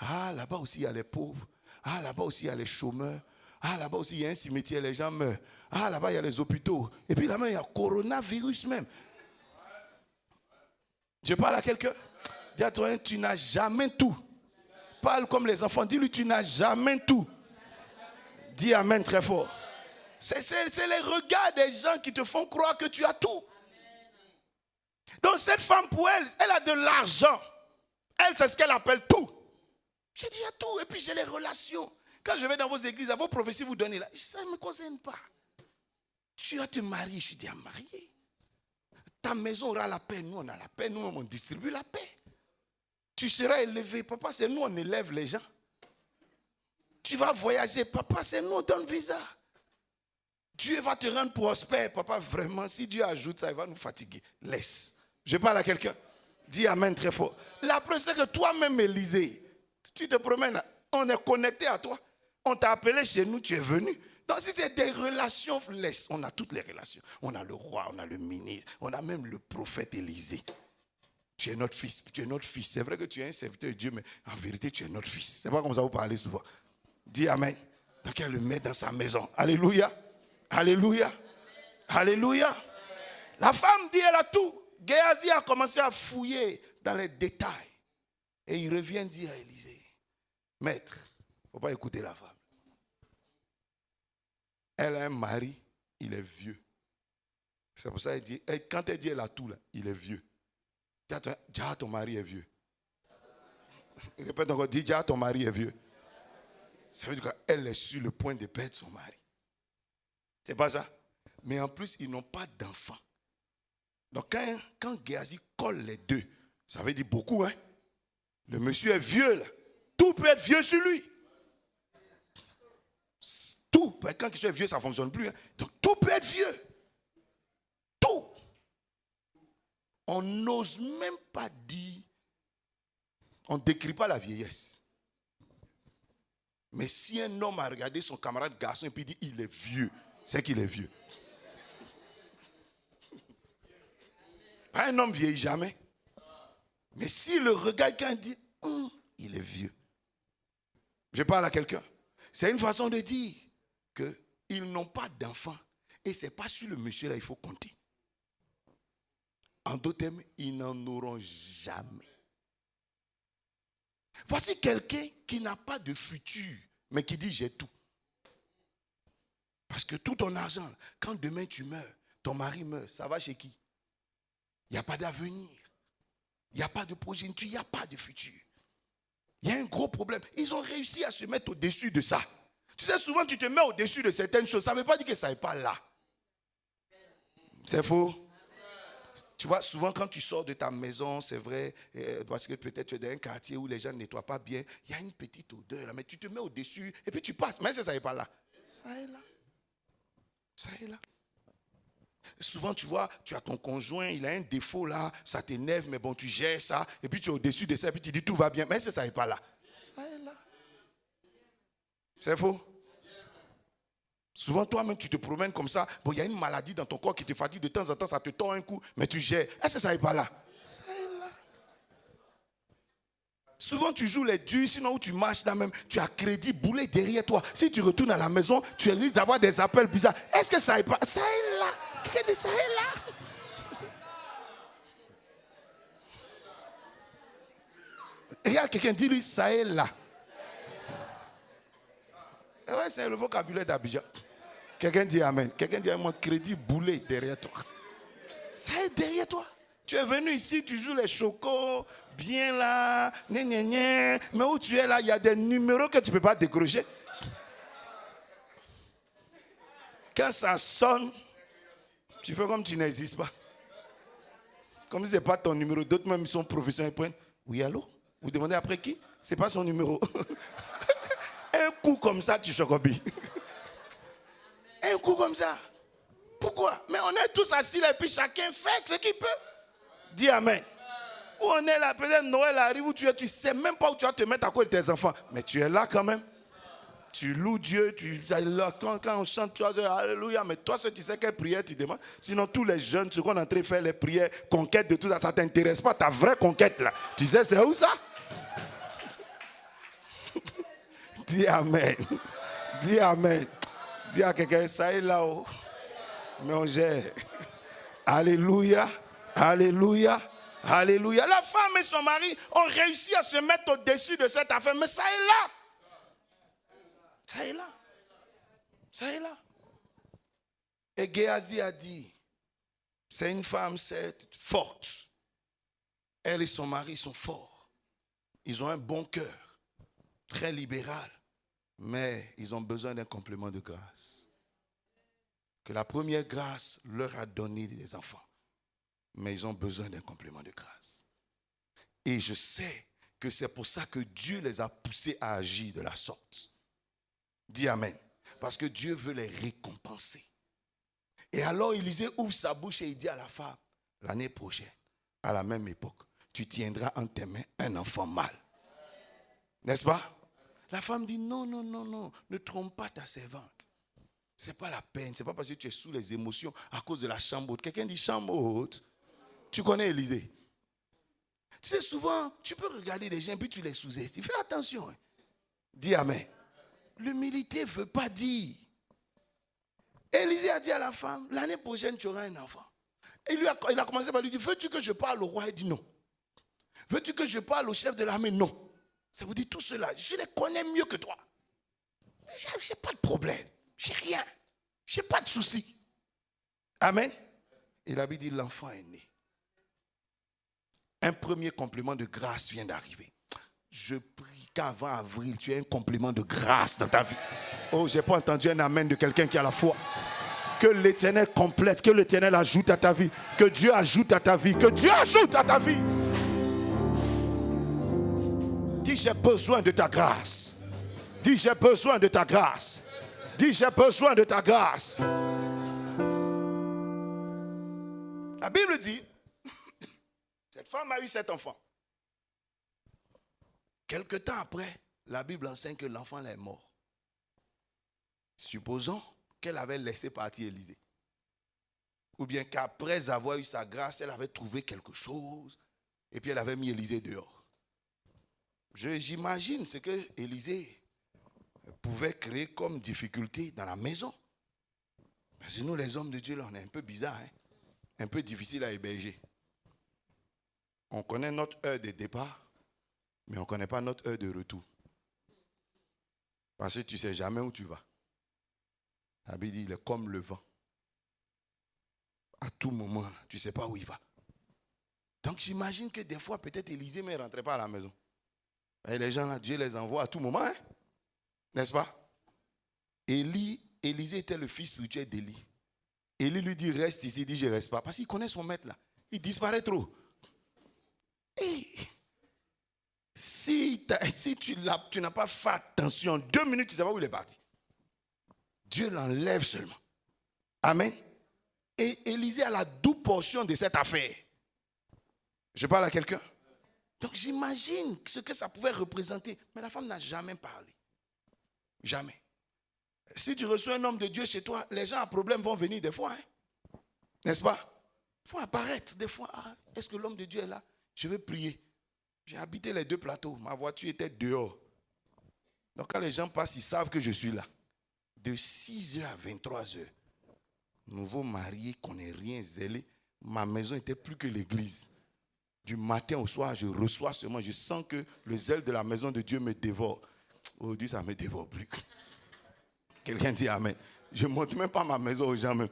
Là-bas aussi, il y a les pauvres. Là-bas aussi, il y a les chômeurs. Là-bas aussi, il y a un cimetière, les gens meurent. Là-bas, il y a les hôpitaux. Et puis là-bas, il y a le coronavirus même. Je parle à quelqu'un. Dis à toi, tu n'as jamais tout. Parle comme les enfants. Dis-lui, tu n'as jamais tout. Dis Amen très fort. C'est les regards des gens qui te font croire que tu as tout. Donc cette femme, pour elle, elle a de l'argent. Elle, c'est ce qu'elle appelle tout. J'ai déjà tout. Et puis j'ai les relations. Quand je vais dans vos églises, à vos prophéties, vous donnez là. Ça ne me concerne pas. Tu vas te marier. Je suis déjà marié. Ta maison aura la paix. Nous, on a la paix. Nous, on distribue la paix. Tu seras élevé. Papa, c'est nous, on élève les gens. Tu vas voyager. Papa, c'est nous, on donne visa. Dieu va te rendre prospère. Papa, vraiment, si Dieu ajoute ça, il va nous fatiguer. Laisse. Je parle à quelqu'un. Dis Amen très fort. La preuve, c'est que toi-même, Élisée, tu te promènes, on est connecté à toi. On t'a appelé chez nous, tu es venu. Donc si c'est des relations, laisse. On a toutes les relations. On a le roi, on a le ministre, on a même le prophète Élisée. Tu es notre fils, tu es notre fils. C'est vrai que tu es un serviteur de Dieu, mais en vérité, tu es notre fils. C'est pas comme ça vous parlez souvent. Dis Amen. Donc elle le met dans sa maison. Alléluia. Alléluia. Alléluia. La femme dit, elle a tout. Géasi a commencé à fouiller dans les détails. Et il revient dire à Élisée, maître, il ne faut pas écouter la femme. Elle a un mari, il est vieux. C'est pour ça qu'elle dit, quand elle dit elle a tout, là, il est vieux. Dis, ton mari est vieux. Répète encore, dis, ton mari est vieux. Ça veut dire qu'elle est sur le point de perdre son mari. C'est pas ça? Mais en plus, ils n'ont pas d'enfants. Donc quand Géasi colle les deux, ça veut dire beaucoup, hein? Le monsieur est vieux là. Tout peut être vieux sur lui. Tout. Quand il est vieux, ça ne fonctionne plus. Hein? Donc tout peut être vieux. Tout. On n'ose même pas dire. On ne décrit pas la vieillesse. Mais si un homme a regardé son camarade garçon et puis dit il est vieux, c'est qu'il est vieux. Pas un homme vieillit jamais. Mais si le regard quelqu'un dit il est vieux. Je parle à quelqu'un. C'est une façon de dire qu'ils n'ont pas d'enfants. Et ce n'est pas sur le monsieur là il faut compter. En d'autres termes, ils n'en auront jamais. Voici quelqu'un qui n'a pas de futur, mais qui dit j'ai tout. Parce que tout ton argent, quand demain tu meurs, ton mari meurt, ça va chez qui? Il n'y a pas d'avenir. Il n'y a pas de progéniture, il n'y a pas de futur. Il y a un gros problème. Ils ont réussi à se mettre au-dessus de ça. Tu sais, souvent tu te mets au-dessus de certaines choses. Ça ne veut pas dire que ça n'est pas là. C'est faux. Tu vois, souvent quand tu sors de ta maison, c'est vrai, parce que peut-être tu es dans un quartier où les gens ne nettoient pas bien, il y a une petite odeur là, mais tu te mets au-dessus et puis tu passes. Mais ça n'est pas là. Ça est là. Ça est là. Souvent, tu vois, tu as ton conjoint, il a un défaut là, ça t'énerve, mais bon, tu gères ça, et puis tu es au-dessus de ça, et puis tu dis tout va bien, mais ça n'est pas là. Ça est là. C'est faux. Souvent, toi-même, tu te promènes comme ça. Bon, il y a une maladie dans ton corps qui te fatigue de temps en temps, ça te tord un coup, mais tu gères. Est-ce que ça n'est pas là? Ça est là. Souvent, tu joues les durs, sinon où tu marches là même, tu as crédit boulé derrière toi. Si tu retournes à la maison, tu risques d'avoir des appels bizarres. Est-ce que ça n'est pas? Ça est là. Qu'est-ce que ça est là? Et il y a quelqu'un qui dit lui, ça est là. Ouais, c'est le vocabulaire d'Abidjan. Quelqu'un dit amen. Quelqu'un dit mon crédit boulé derrière toi. Ça est derrière toi. Tu es venu ici, tu joues les chocos, bien là, mais où tu es là, il y a des numéros que tu ne peux pas décrocher. Quand ça sonne, tu fais comme tu n'existes pas. Comme si ce n'est pas ton numéro. D'autres même, ils sont professionnels, ils prennent. Oui, allô? Vous demandez après qui? Ce n'est pas son numéro. Un coup comme ça, tu chocobis. Un coup comme ça. Pourquoi? Mais on est tous assis là et puis chacun fait ce qu'il peut. Dis amen. Où on est là, peut-être Noël arrive où tu es, tu ne sais même pas où tu vas te mettre à cause de tes enfants. Mais tu es là quand même. Tu loues Dieu, quand on chante, tu vas dire alléluia. Mais toi, tu sais quelle prière tu demandes. Sinon, tous les jeunes, ceux qu'on est en train de faire les prières, conquête de tout ça, ça ne t'intéresse pas. Ta vraie conquête là. Tu sais, c'est où ça? Dis amen. Dis amen. Dis à quelqu'un, ça est là-haut. Mais on gère. Alléluia. Alléluia. Alléluia. La femme et son mari ont réussi à se mettre au-dessus de cette affaire. Mais ça est là. Ça est là. Ça est là. Et Géasi a dit, c'est une femme certes forte. Elle et son mari sont forts. Ils ont un bon cœur. Très libéral. Mais ils ont besoin d'un complément de grâce. Que la première grâce leur a donné des enfants. Mais ils ont besoin d'un complément de grâce. Et je sais que c'est pour ça que Dieu les a poussés à agir de la sorte. Dis amen. Parce que Dieu veut les récompenser. Et alors Élisée ouvre sa bouche et il dit à la femme, l'année prochaine, à la même époque, tu tiendras en tes mains un enfant mâle. N'est-ce pas? La femme dit non, non, non, non, ne trompe pas ta servante. Ce n'est pas la peine, ce n'est pas parce que tu es sous les émotions à cause de la chambre haute. Quelqu'un dit chambre haute. Tu connais Élisée? Tu sais, souvent, tu peux regarder les gens puis tu les sous-estimes. Fais attention. Hein. Dis amen. L'humilité ne veut pas dire. Élisée a dit à la femme, l'année prochaine tu auras un enfant. Et il a commencé par lui dire, veux-tu que je parle au roi? Il dit non. Veux-tu que je parle au chef de l'armée? Non. Ça vous dit tout cela, je les connais mieux que toi. Je n'ai pas de problème. Je n'ai rien. Je n'ai pas de souci. Amen. Et la Bible dit, l'enfant est né. Un premier complément de grâce vient d'arriver. Je prie qu'avant avril, tu aies un complément de grâce dans ta vie. Oh, je n'ai pas entendu un amen de quelqu'un qui a la foi. Que l'Éternel complète, que l'Éternel ajoute à ta vie. Que Dieu ajoute à ta vie. Que Dieu ajoute à ta vie. Dis, j'ai besoin de ta grâce. Dis, j'ai besoin de ta grâce. Dis, j'ai besoin de ta grâce. La Bible dit, cette femme a eu cet enfant. Quelque temps après, la Bible enseigne que l'enfant est mort. Supposons qu'elle avait laissé partir Élisée. Ou bien qu'après avoir eu sa grâce, elle avait trouvé quelque chose et puis elle avait mis Élisée dehors. J'imagine ce que Élisée pouvait créer comme difficulté dans la maison. Parce que nous, les hommes de Dieu, là, on est un peu bizarres, hein? Un peu difficile à héberger. On connaît notre heure de départ, mais on ne connaît pas notre heure de retour. Parce que tu ne sais jamais où tu vas. La Bible dit, il est comme le vent. À tout moment, tu ne sais pas où il va. Donc j'imagine que des fois, peut-être Élisée ne rentrait pas à la maison. Et les gens là, Dieu les envoie à tout moment, hein? N'est-ce pas? Élisée était le fils spirituel d'Élie. Élie lui dit, reste ici. Il dit, je ne reste pas. Parce qu'il connaît son maître là. Il disparaît trop. Et si tu n'as pas fait attention, 2 minutes, tu ne sais pas où il est parti. Dieu l'enlève seulement. Amen. Et Élisée a la double portion de cette affaire. Je parle à quelqu'un. Donc j'imagine ce que ça pouvait représenter. Mais la femme n'a jamais parlé. Jamais. Si tu reçois un homme de Dieu chez toi, les gens à problème vont venir des fois. Hein? N'est-ce pas? Il faut apparaître des fois. Ah, est-ce que l'homme de Dieu est là? Je vais prier. J'ai habité les 2 plateaux. Ma voiture était dehors. Donc quand les gens passent, ils savent que je suis là. De 6h à 23h. Nouveau marié, qu'on n'est rien zélé. Ma maison était plus que l'église. Du matin au soir, je reçois seulement. Je sens que le zèle de la maison de Dieu me dévore. Aujourd'hui, ça ne me dévore plus. Quelqu'un dit amen. Je ne montre même pas ma maison aux gens même.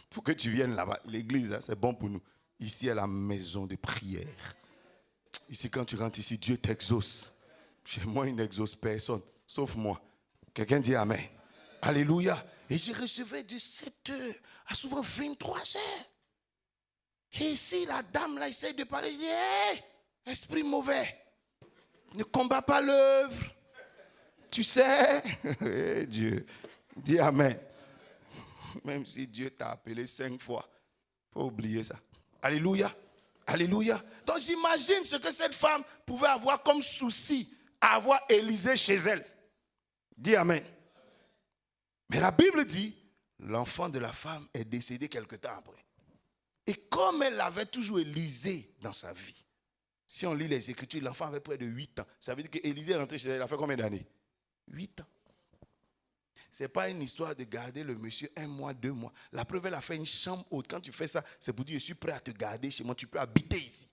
Pour que tu viennes là-bas. L'église, hein, c'est bon pour nous. Ici est la maison de prière. Ici, quand tu rentres ici, Dieu t'exauce. Chez moi, il n'exauce personne, sauf moi. Quelqu'un dit amen. Alléluia. Et je recevais de 7h à souvent 23h. Et ici, la dame là essaie de parler. Je dis, hey, esprit mauvais, ne combat pas l'œuvre. Tu sais, hey, Dieu, dis amen. Même si Dieu t'a appelé 5 fois, il faut oublier ça. Alléluia. Alléluia. Donc j'imagine ce que cette femme pouvait avoir comme souci à avoir Élisée chez elle. Dis amen. Mais la Bible dit, l'enfant de la femme est décédé quelque temps après. Et comme elle avait toujours Élisée dans sa vie, si on lit les Écritures, l'enfant avait près de 8 ans. Ça veut dire qu'Élisée est rentré chez elle, il a fait combien d'années? 8 ans. Ce n'est pas une histoire de garder le monsieur 1 mois, 2 mois. La preuve, elle a fait une chambre haute. Quand tu fais ça, c'est pour dire, je suis prêt à te garder chez moi, tu peux habiter ici.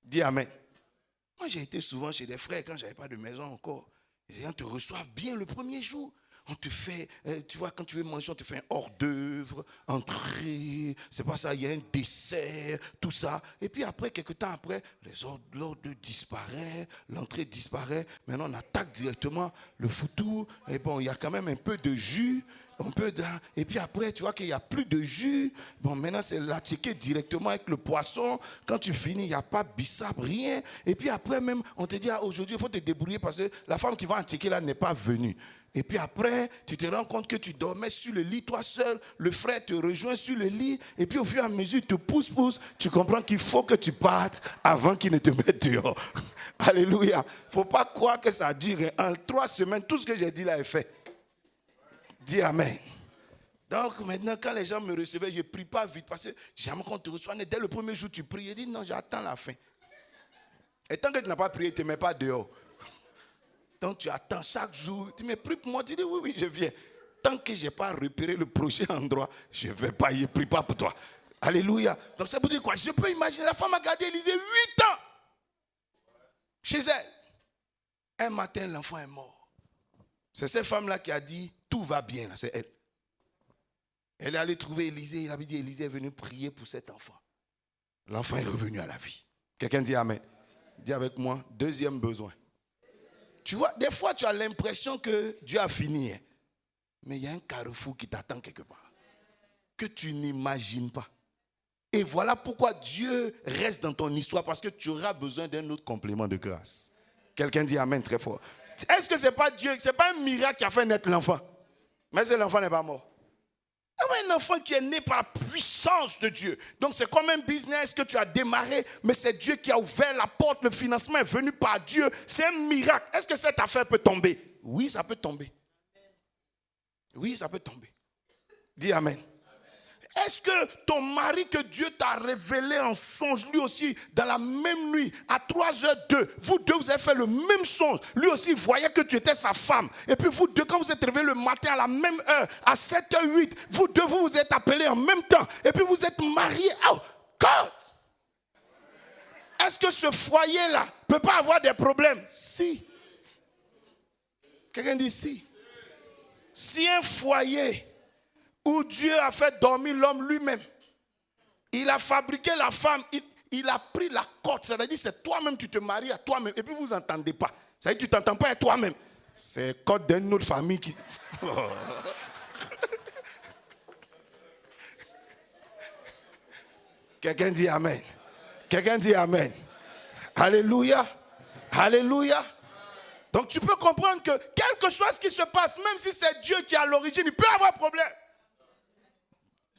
Dis amen. Moi, j'ai été souvent chez des frères quand je n'avais pas de maison encore. Les gens te reçoivent bien le premier jour. On te fait, tu vois, quand tu veux manger, on te fait un hors d'œuvre, entrée, c'est pas ça, il y a un dessert, tout ça. Et puis après, quelques temps après, l'ordre disparaît, l'entrée disparaît. Maintenant, on attaque directement le foutou. Et bon, il y a quand même un peu de jus. Et puis après, tu vois qu'il n'y a plus de jus. Bon, maintenant, c'est l'attiquer directement avec le poisson. Quand tu finis, il n'y a pas bissap, rien. Et puis après, même, on te dit, ah, aujourd'hui, il faut te débrouiller parce que la femme qui va attiquer là n'est pas venue. Et puis après, tu te rends compte que tu dormais sur le lit, toi seul. Le frère te rejoint sur le lit. Et puis au fur et à mesure, il te pousse. Tu comprends qu'il faut que tu partes avant qu'il ne te mette dehors. Alléluia. Il ne faut pas croire que ça dure. En 3 semaines, tout ce que j'ai dit là est fait. Dis amen. Donc maintenant, quand les gens me recevaient, je ne prie pas vite parce que jamais qu'on te reçoit. Dès le premier jour, tu pries. Je dis non, j'attends la fin. Et tant que tu n'as pas prié, tu ne te mets pas dehors. Donc tu attends chaque jour. Tu me pries pour moi. Tu dis oui, je viens. Tant que je n'ai pas repéré le prochain endroit, je ne vais pas, je ne prie pas pour toi. Alléluia. Donc ça veut dire quoi? Je peux imaginer, la femme a gardé Élisée 8 ans chez elle. Un matin, l'enfant est mort. C'est cette femme-là qui a dit, tout va bien, là, c'est elle. Elle est allée trouver Élisée. Il avait dit, Élisée est venu prier pour cet enfant. L'enfant est revenu à la vie. Quelqu'un dit amen. Dis avec moi, deuxième besoin. Tu vois, des fois, tu as l'impression que Dieu a fini. Hein? Mais il y a un carrefour qui t'attend quelque part. que tu n'imagines pas. Et voilà pourquoi Dieu reste dans ton histoire, parce que tu auras besoin d'un autre complément de grâce. Quelqu'un dit amen très fort. Est-ce que ce n'est pas Dieu, ce n'est pas un miracle qui a fait naître l'enfant? Mais l'enfant n'est pas mort. Un enfant qui est né par la puissance de Dieu. Donc c'est comme un business que tu as démarré, mais c'est Dieu qui a ouvert la porte, le financement est venu par Dieu. C'est un miracle. Est-ce que cette affaire peut tomber? Oui, ça peut tomber. Oui, ça peut tomber. Dis amen. Est-ce que ton mari que Dieu t'a révélé en songe, lui aussi, dans la même nuit, à 3h02, vous deux, vous avez fait le même songe. Lui aussi voyait que tu étais sa femme. Et puis vous deux, quand vous êtes réveillés le matin à la même heure, à 7h08, vous deux, vous vous êtes appelés en même temps. Et puis vous êtes mariés. Oh, God! Est-ce que ce foyer-là ne peut pas avoir des problèmes? Si. Quelqu'un dit si. Si un foyer où Dieu a fait dormir l'homme lui-même, il a fabriqué la femme, il a pris la corde, c'est-à-dire c'est toi-même, tu te maries à toi-même, et puis vous n'entendez pas. C'est-à-dire tu ne t'entends pas à toi-même. C'est code d'une autre famille qui... Quelqu'un dit amen. Quelqu'un dit amen. Alléluia. Alléluia. Donc tu peux comprendre que quel que soit ce qui se passe, même si c'est Dieu qui est à l'origine, il peut avoir problème.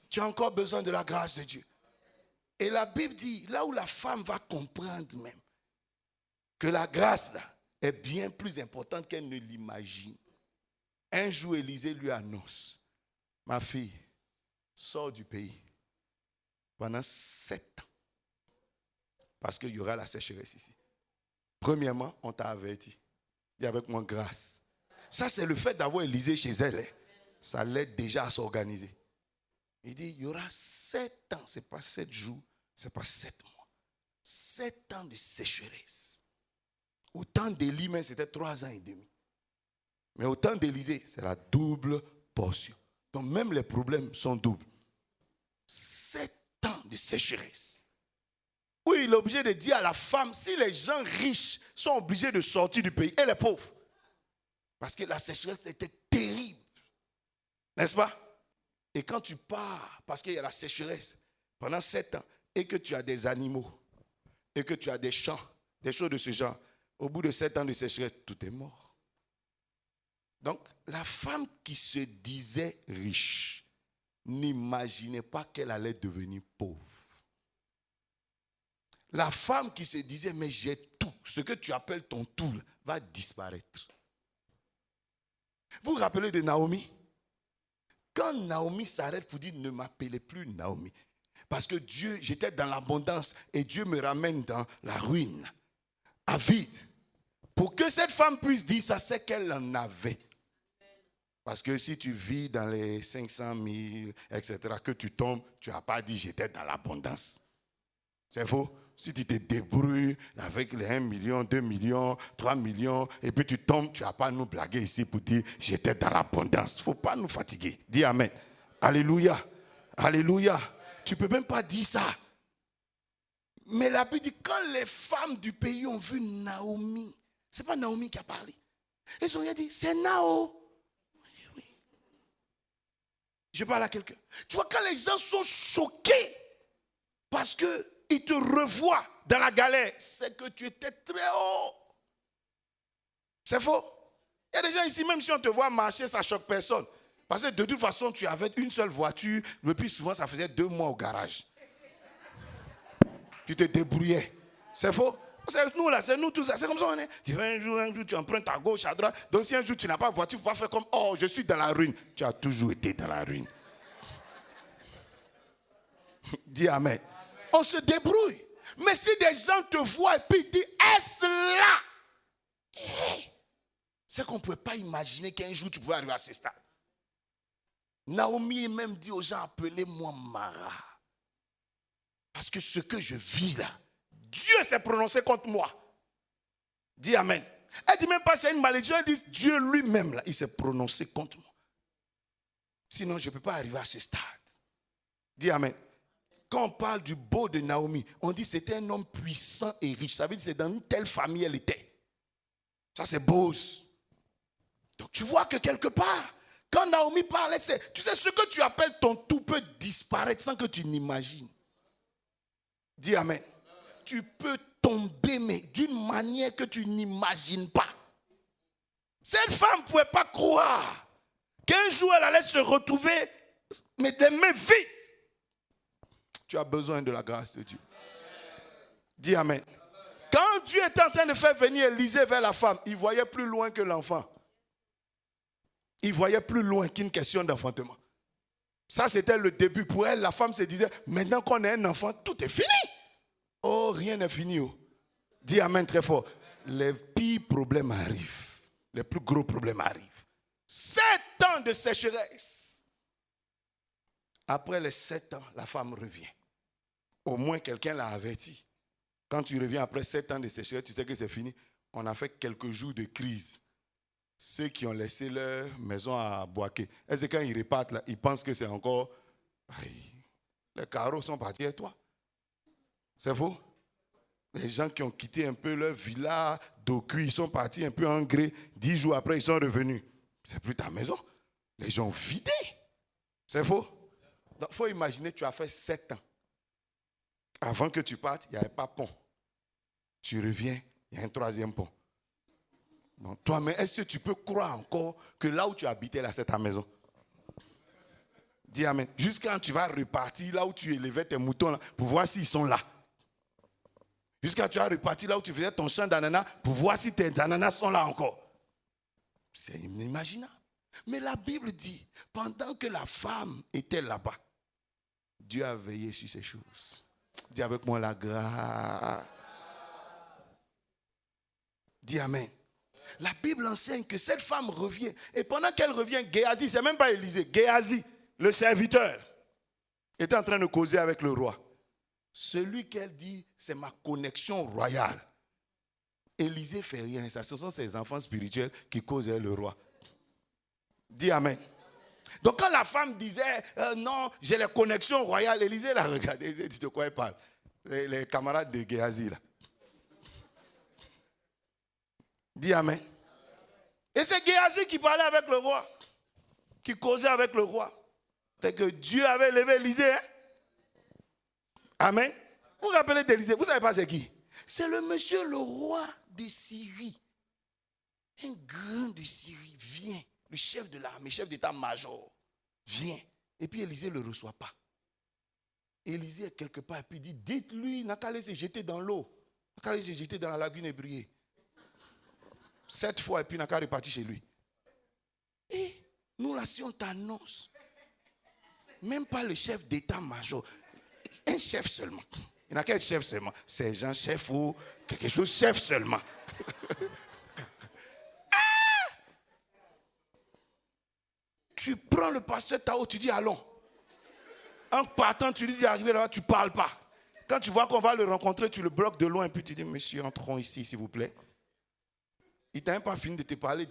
Tu as encore besoin de la grâce de Dieu. Et la Bible dit, là où la femme va comprendre même, que la grâce là est bien plus importante qu'elle ne l'imagine. Un jour, Élisée lui annonce, ma fille, sors du pays pendant 7 ans. Parce qu'il y aura la sécheresse ici. Premièrement, on t'a averti. Dis avec moi grâce. Ça, c'est le fait d'avoir Élisée chez elle. Ça l'aide déjà à s'organiser. Il dit, il y aura 7 ans, ce n'est pas 7 jours, ce n'est pas 7 mois. 7 ans de sécheresse. Au temps d'Élie, c'était 3 ans et demi. Mais au temps d'Élisée, c'est la double portion. Donc même les problèmes sont doubles. 7 ans de sécheresse. Oui, il est obligé de dire à la femme, si les gens riches sont obligés de sortir du pays, et les pauvres. Parce que la sécheresse était terrible. N'est-ce pas? Et quand tu pars, parce qu'il y a la sécheresse, pendant 7 ans, et que tu as des animaux, et que tu as des champs, des choses de ce genre, au bout de 7 ans de sécheresse, tout est mort. Donc, la femme qui se disait riche, n'imaginait pas qu'elle allait devenir pauvre. La femme qui se disait, mais j'ai tout, ce que tu appelles ton tout, va disparaître. Vous vous rappelez de Naomi? Quand Naomi s'arrête pour dire, ne m'appelez plus Naomi. Parce que Dieu, j'étais dans l'abondance et Dieu me ramène dans la ruine, à vide. Pour que cette femme puisse dire ça, c'est qu'elle en avait. Parce que si tu vis dans les 500 000, etc., que tu tombes, tu n'as pas dit, j'étais dans l'abondance. C'est faux. Si tu te débrouilles avec les 1 million, 2 millions, 3 millions, et puis tu tombes, tu n'as pas à nous blaguer ici pour dire j'étais dans l'abondance. Il ne faut pas nous fatiguer. Dis amen. Alléluia. Alléluia. Tu ne peux même pas dire ça. Mais la Bible dit quand les femmes du pays ont vu Naomi, ce n'est pas Naomi qui a parlé. Elles ont dit c'est Nao. Oui. Je parle à quelqu'un. Tu vois, quand les gens sont choqués parce que il te revoit dans la galère, c'est que tu étais très haut. C'est faux. Il y a des gens ici, même si on te voit marcher, ça ne choque personne. Parce que de toute façon, tu avais une seule voiture. Le plus souvent, ça faisait 2 mois au garage. Tu te débrouillais. C'est faux. C'est nous là, c'est nous tous. C'est comme ça on est. Tu vas un jour, tu empruntes à gauche, à droite. Donc si un jour tu n'as pas de voiture, il ne faut pas faire comme, oh, je suis dans la ruine. Tu as toujours été dans la ruine. Dis amen. On se débrouille. Mais si des gens te voient et puis disent, est-ce là? C'est qu'on ne pouvait pas imaginer qu'un jour tu pouvais arriver à ce stade. Naomi même dit aux gens, appelez-moi Mara. Parce que ce que je vis là, Dieu s'est prononcé contre moi. Dis amen. Elle dit même pas c'est une malédiction, elle dit Dieu lui-même là, il s'est prononcé contre moi. Sinon je ne peux pas arriver à ce stade. Dis amen. Quand on parle du beau de Naomi, on dit que c'était un homme puissant et riche. Ça veut dire que c'est dans une telle famille elle était. Ça c'est beau. Donc tu vois que quelque part, Quand Naomi parlait, tu sais, ce que tu appelles ton tout peut disparaître sans que tu n'imagines. Dis amen. Tu peux tomber, mais d'une manière que tu n'imagines pas. Cette femme ne pouvait pas croire qu'un jour elle allait se retrouver, mais des mains vides. Tu as besoin de la grâce de Dieu. Dis amen. Quand Dieu était en train de faire venir Élisée vers la femme, il voyait plus loin que l'enfant. Il voyait plus loin qu'une question d'enfantement. Ça, c'était le début. Pour elle, la femme se disait, maintenant qu'on a un enfant, tout est fini. Oh, rien n'est fini. Oh. Dis amen très fort. Les pires problèmes arrivent. Les plus gros problèmes arrivent. 7 ans de sécheresse. Après les 7 ans, la femme revient. Au moins, quelqu'un l'a averti. Quand tu reviens après 7 ans de sécheresse, tu sais que c'est fini. On a fait quelques jours de crise. Ceux qui ont laissé leur maison à Boaké, est-ce que quand ils repartent, là, ils pensent que c'est encore... Aïe, les carreaux sont partis et toi. C'est faux? Les gens qui ont quitté un peu leur villa d'Oku, ils sont partis un peu en gré. 10 jours après, ils sont revenus. C'est plus ta maison. Les gens ont vidé. C'est faux? Donc, il faut imaginer, tu as fait 7 ans. Avant que tu partes, il n'y avait pas pont. Tu reviens, il y a un 3e pont. Donc, toi, mais est-ce que tu peux croire encore que là où tu habitais, là, c'est ta maison? Dis amen. Jusqu'à quand tu vas repartir là où tu élevais tes moutons là, pour voir s'ils sont là. Jusqu'à tu vas repartir là où tu faisais ton champ d'ananas pour voir si tes ananas sont là encore. C'est inimaginable. Mais la Bible dit, pendant que la femme était là-bas, Dieu a veillé sur ces choses. Dis avec moi la grâce. Dis amen. La Bible enseigne que cette femme revient. Et pendant qu'elle revient, Géasi, c'est même pas Élisée, Géasi, le serviteur, était en train de causer avec le roi. Celui qu'elle dit, c'est ma connexion royale. Élisée ne fait rien. Ça, ce sont ses enfants spirituels qui causent avec le roi. Dis amen. Donc quand la femme disait, non, j'ai les connexions royales, Élisée l'a regardé. Il dit, de quoi elle parle? Les camarades de Géasi, là. Dis amen. Et c'est Géasi qui parlait avec le roi, qui causait avec le roi. C'est que Dieu avait levé Élisée. Hein? Amen. Vous vous rappelez d'Élisée? Vous ne savez pas c'est qui? C'est le monsieur, le roi de Syrie. Un grand de Syrie vient. Le chef de l'armée, chef d'état-major, vient. Et puis Élisée ne le reçoit pas. Élisée est quelque part et puis dit, dites-lui, il n'a qu'à aller se jeter dans l'eau. Il n'a qu'à aller se jeter dans la lagune et briller. 7 fois et puis il n'a qu'à repartir chez lui. Et nous là, si on t'annonce, même pas le chef d'état-major, un chef seulement. Il n'a qu'un chef seulement. Sergent, chef ou quelque chose, chef seulement. Tu prends le pasteur Tao, tu dis allons. En partant, tu lui dis arriver là-bas, tu ne parles pas. Quand tu vois qu'on va le rencontrer, tu le bloques de loin et puis tu dis, monsieur, entrons ici, s'il vous plaît. Il n'a même pas fini de te parler.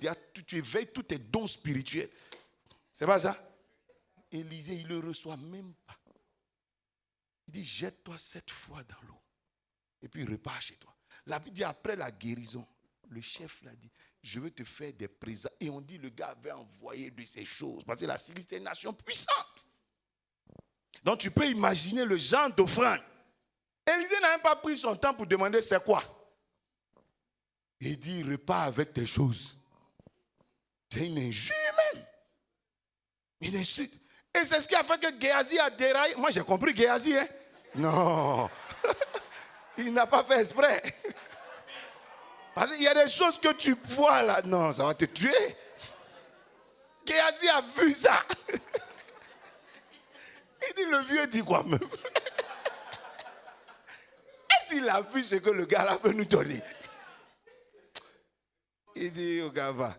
Tu éveilles tous tes dons spirituels. C'est pas ça? Élisée, il ne le reçoit même pas. Il dit, jette-toi 7 fois dans l'eau. Et puis repars chez toi. La Bible dit, après la guérison, le chef l'a dit, je veux te faire des présents. Et on dit, le gars avait envoyé de ces choses. Parce que la Syrie, c'était une nation puissante. Donc tu peux imaginer le genre d'offrande. Élisée n'a même pas pris son temps pour demander c'est quoi. Il dit, repars avec tes choses. C'est une injure même. Une insulte. Et c'est ce qui a fait que Géasi a déraillé. Moi j'ai compris Géasi, hein. Non. Il n'a pas fait exprès. Parce qu'il y a des choses que tu vois là. Non, ça va te tuer. Géasi a vu ça. Il dit, le vieux dit quoi même? Est-ce qu'il a vu ce que le gars là veut nous donner? Il dit au gars, va.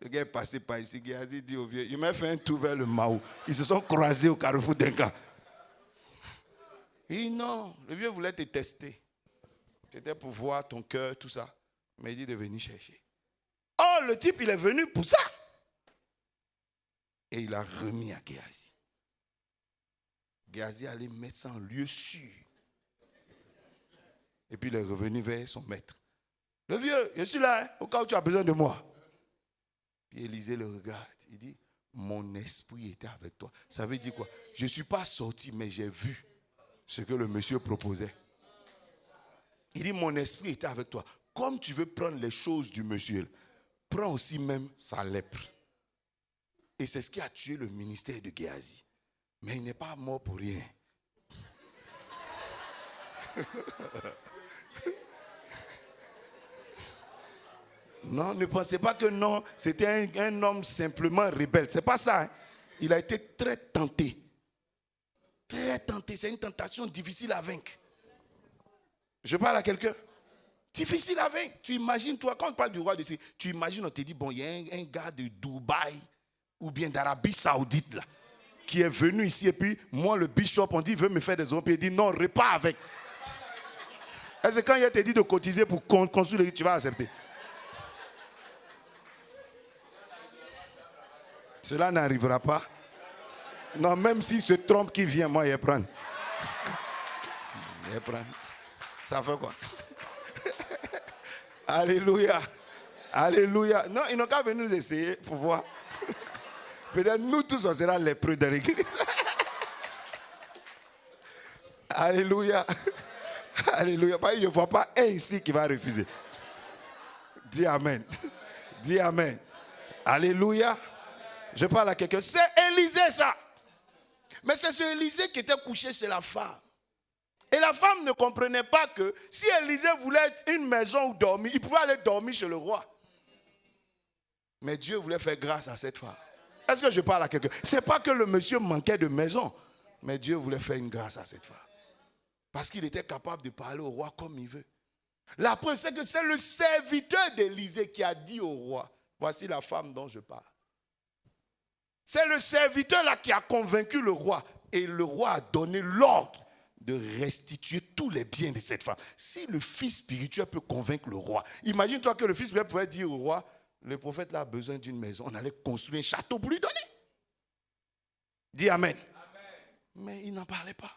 Le gars est passé par ici. Géasi dit au vieux, il m'a fait un tour vers le Mao. Ils se sont croisés au carrefour d'un camp. Il dit non, le vieux voulait te tester. C'était pour voir ton cœur, tout ça. Mais il dit de venir chercher. Oh, le type, il est venu pour ça. Et il a remis à Géasi. Géasi allait mettre ça en lieu sûr. Et puis il est revenu vers son maître. Le vieux, je suis là, hein, au cas où tu as besoin de moi. Puis Élisée le regarde. Il dit, mon esprit était avec toi. Ça veut dire quoi? Je ne suis pas sorti, mais j'ai vu ce que le monsieur proposait. Il dit, mon esprit était avec toi. Comme tu veux prendre les choses du monsieur, prends aussi même sa lèpre. Et c'est ce qui a tué le ministère de Géasi. Mais il n'est pas mort pour rien. Non, ne pensez pas que non, c'était un homme simplement rebelle. C'est pas ça. Hein. Il a été très tenté. Très tenté. C'est une tentation difficile à vaincre. Je parle à quelqu'un. Difficile à vaincre. Tu imagines, toi, quand on parle du roi de Syrie, tu imagines, on te dit, bon, il y a un gars de Dubaï ou bien d'Arabie Saoudite là, qui est venu ici et puis, moi, le bishop, on dit, il veut me faire des euros, puis il dit, non, repas avec. Est-ce que quand il te dit de cotiser pour construire, tu vas accepter? Cela n'arrivera pas. Non, même s'il se trompe, qui vient, moi, il va prendre. Il va prendre. Ça fait quoi? Alléluia. Alléluia. Non, ils n'ont qu'à venir nous essayer pour voir. Peut-être nous tous, on sera lépreux de l'église. Alléluia. Alléluia. Je ne vois pas un ici qui va refuser. Dis Amen. Dis Amen. Alléluia. Je parle à quelqu'un. C'est Élisée ça. Mais c'est ce Élisée qui était couché chez la femme. Et la femme ne comprenait pas que si Élisée voulait une maison où dormir, il pouvait aller dormir chez le roi. Mais Dieu voulait faire grâce à cette femme. Est-ce que je parle à quelqu'un? Ce n'est pas que le monsieur manquait de maison, mais Dieu voulait faire une grâce à cette femme. Parce qu'il était capable de parler au roi comme il veut. La preuve, c'est que c'est le serviteur d'Élisée qui a dit au roi, voici la femme dont je parle. C'est le serviteur là qui a convaincu le roi. Et le roi a donné l'ordre de restituer tous les biens de cette femme. Si le fils spirituel peut convaincre le roi, imagine-toi que le fils spirituel pouvait dire au roi, le prophète là a besoin d'une maison, on allait construire un château pour lui donner. Dis Amen. Amen. Mais il n'en parlait pas.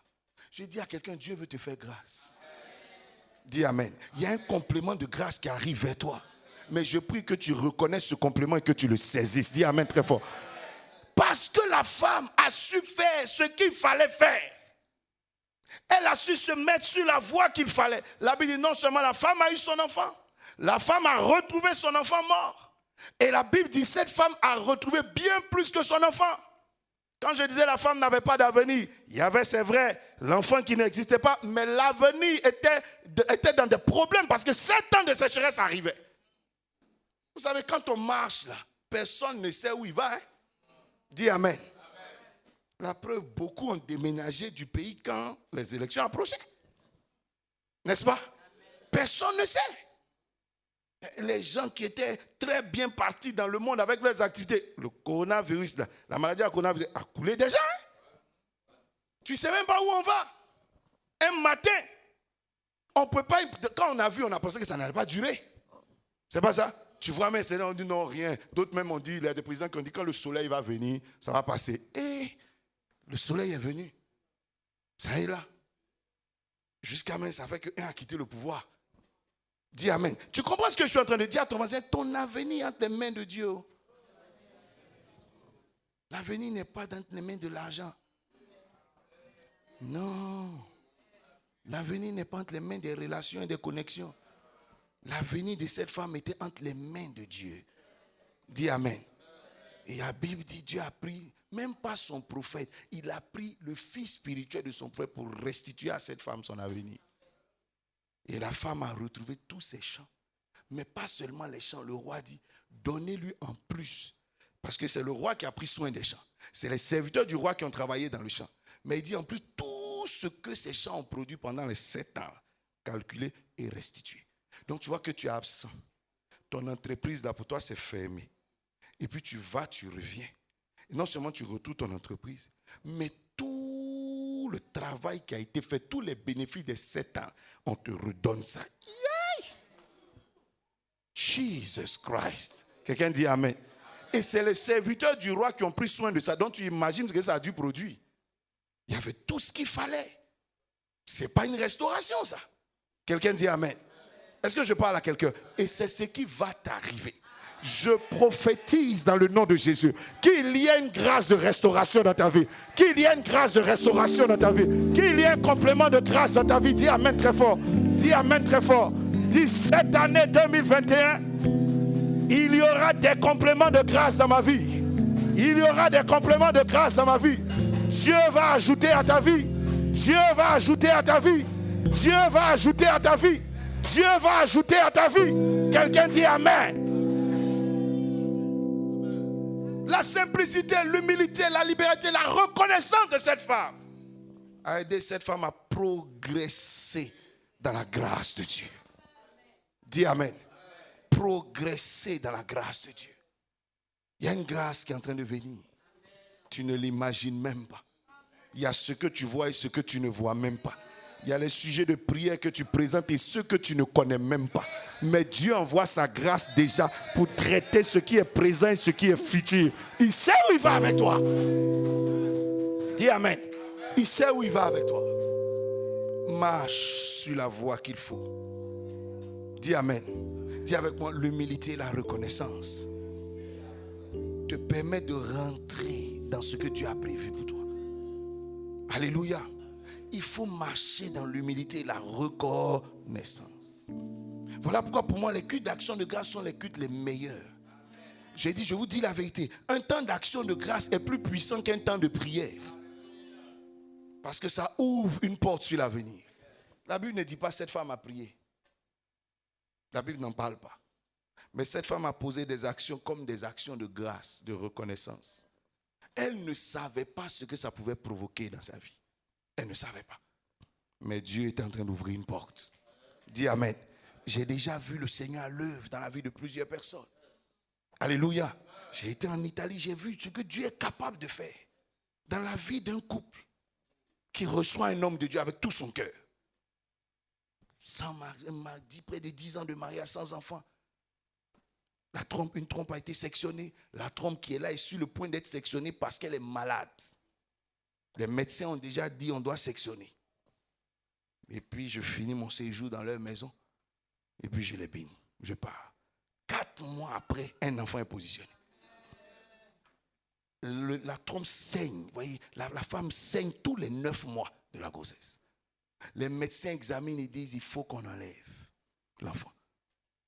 Je dis à quelqu'un, Dieu veut te faire grâce. Dis Amen. Il y a un complément de grâce qui arrive vers toi. Mais je prie que tu reconnaisses ce complément et que tu le saisisses. Dis Amen très fort. Parce que la femme a su faire ce qu'il fallait faire. Elle a su se mettre sur la voie qu'il fallait. La Bible dit non seulement la femme a eu son enfant, la femme a retrouvé son enfant mort. Et la Bible dit cette femme a retrouvé bien plus que son enfant. Quand je disais la femme n'avait pas d'avenir, il y avait, c'est vrai, l'enfant qui n'existait pas, mais l'avenir était dans des problèmes parce que 7 ans de sécheresse arrivaient. Vous savez, quand on marche là, personne ne sait où il va. Hein? Dis Amen. Amen. La preuve, beaucoup ont déménagé du pays quand les élections approchaient. N'est-ce pas? Amen. Personne ne sait. Les gens qui étaient très bien partis dans le monde avec leurs activités, le coronavirus, la maladie à coronavirus a coulé déjà. Hein? Tu ne sais même pas où on va. Un matin, on peut pas, quand on a vu, on a pensé que ça n'allait pas durer. C'est pas ça? Tu vois, mais c'est là, on dit non, rien. D'autres même ont dit, il y a des présidents qui ont dit quand le soleil va venir, ça va passer. Et le soleil est venu. Ça est là. Jusqu'à maintenant, ça fait qu'un a quitté le pouvoir. Dis Amen. Tu comprends ce que je suis en train de dire à ton voisin? Ton avenir entre les mains de Dieu. L'avenir n'est pas dans les mains de l'argent. Non. L'avenir n'est pas entre les mains des relations et des connexions. L'avenir de cette femme était entre les mains de Dieu. Dis Amen. Et la Bible dit, Dieu a pris, même pas son prophète, il a pris le fils spirituel de son prophète pour restituer à cette femme son avenir. Et la femme a retrouvé tous ses champs. Mais pas seulement les champs. Le roi dit, donnez-lui en plus. Parce que c'est le roi qui a pris soin des champs. C'est les serviteurs du roi qui ont travaillé dans le champ. Mais il dit en plus, tout ce que ces champs ont produit pendant les 7 ans, calculé et restitué. Donc tu vois que tu es absent. Ton entreprise là pour toi c'est fermé. Et puis tu vas, tu reviens. Et non seulement tu retrouves ton entreprise, mais tout le travail qui a été fait, tous les bénéfices des 7 ans, on te redonne ça. Yay! Jesus Christ. Quelqu'un dit Amen. Et c'est les serviteurs du roi qui ont pris soin de ça. Donc tu imagines ce que ça a dû produire. Il y avait tout ce qu'il fallait. Ce n'est pas une restauration ça. Quelqu'un dit Amen. Est-ce que je parle à quelqu'un? Et c'est ce qui va t'arriver. Je prophétise dans le nom de Jésus qu'il y ait une grâce de restauration dans ta vie. Qu'il y ait une grâce de restauration dans ta vie. Qu'il y ait un complément de grâce dans ta vie. Dis Amen très fort. Dis Amen très fort. Dis cette année 2021, il y aura des compléments de grâce dans ma vie. Il y aura des compléments de grâce dans ma vie. Dieu va ajouter à ta vie. Dieu va ajouter à ta vie. Dieu va ajouter à ta vie. Dieu va ajouter à ta vie. Quelqu'un dit Amen. La simplicité, l'humilité, la liberté, la reconnaissance de cette femme a aidé cette femme à progresser dans la grâce de Dieu. Dis Amen. Progresser dans la grâce de Dieu. Il y a une grâce qui est en train de venir. Tu ne l'imagines même pas. Il y a ce que tu vois et ce que tu ne vois même pas. Il y a les sujets de prière que tu présentes et ceux que tu ne connais même pas. Mais Dieu envoie sa grâce déjà pour traiter ce qui est présent et ce qui est futur. Il sait où il va avec toi. Dis Amen. Il sait où il va avec toi. Marche sur la voie qu'il faut. Dis Amen. Dis avec moi, l'humilité et la reconnaissance te permet de rentrer dans ce que Dieu a prévu pour toi. Alléluia. Il faut marcher dans l'humilité et la reconnaissance. Voilà pourquoi pour moi les cultes d'action de grâce sont les cultes les meilleurs. J'ai dit, je vous dis la vérité, un temps d'action de grâce est plus puissant qu'un temps de prière. Parce que ça ouvre une porte sur l'avenir. La Bible ne dit pas cette femme a prié. La Bible n'en parle pas. Mais cette femme a posé des actions comme des actions de grâce, de reconnaissance. Elle ne savait pas ce que ça pouvait provoquer dans sa vie. Elle ne savait pas. Mais Dieu est en train d'ouvrir une porte. Dis Amen. J'ai déjà vu le Seigneur à l'œuvre dans la vie de plusieurs personnes. Alléluia. J'ai été en Italie, j'ai vu ce que Dieu est capable de faire dans la vie d'un couple qui reçoit un homme de Dieu avec tout son cœur. Elle m'a dit près de 10 ans de mariage sans enfant. Une trompe a été sectionnée. La trompe qui est là est sur le point d'être sectionnée parce qu'elle est malade. Les médecins ont déjà dit on doit sectionner. Et puis je finis mon séjour dans leur maison. Et puis je les bénis. Je pars. 4 mois après, un enfant est positionné. La trompe saigne. Vous voyez, la femme saigne tous les 9 mois de la grossesse. Les médecins examinent et disent il faut qu'on enlève l'enfant.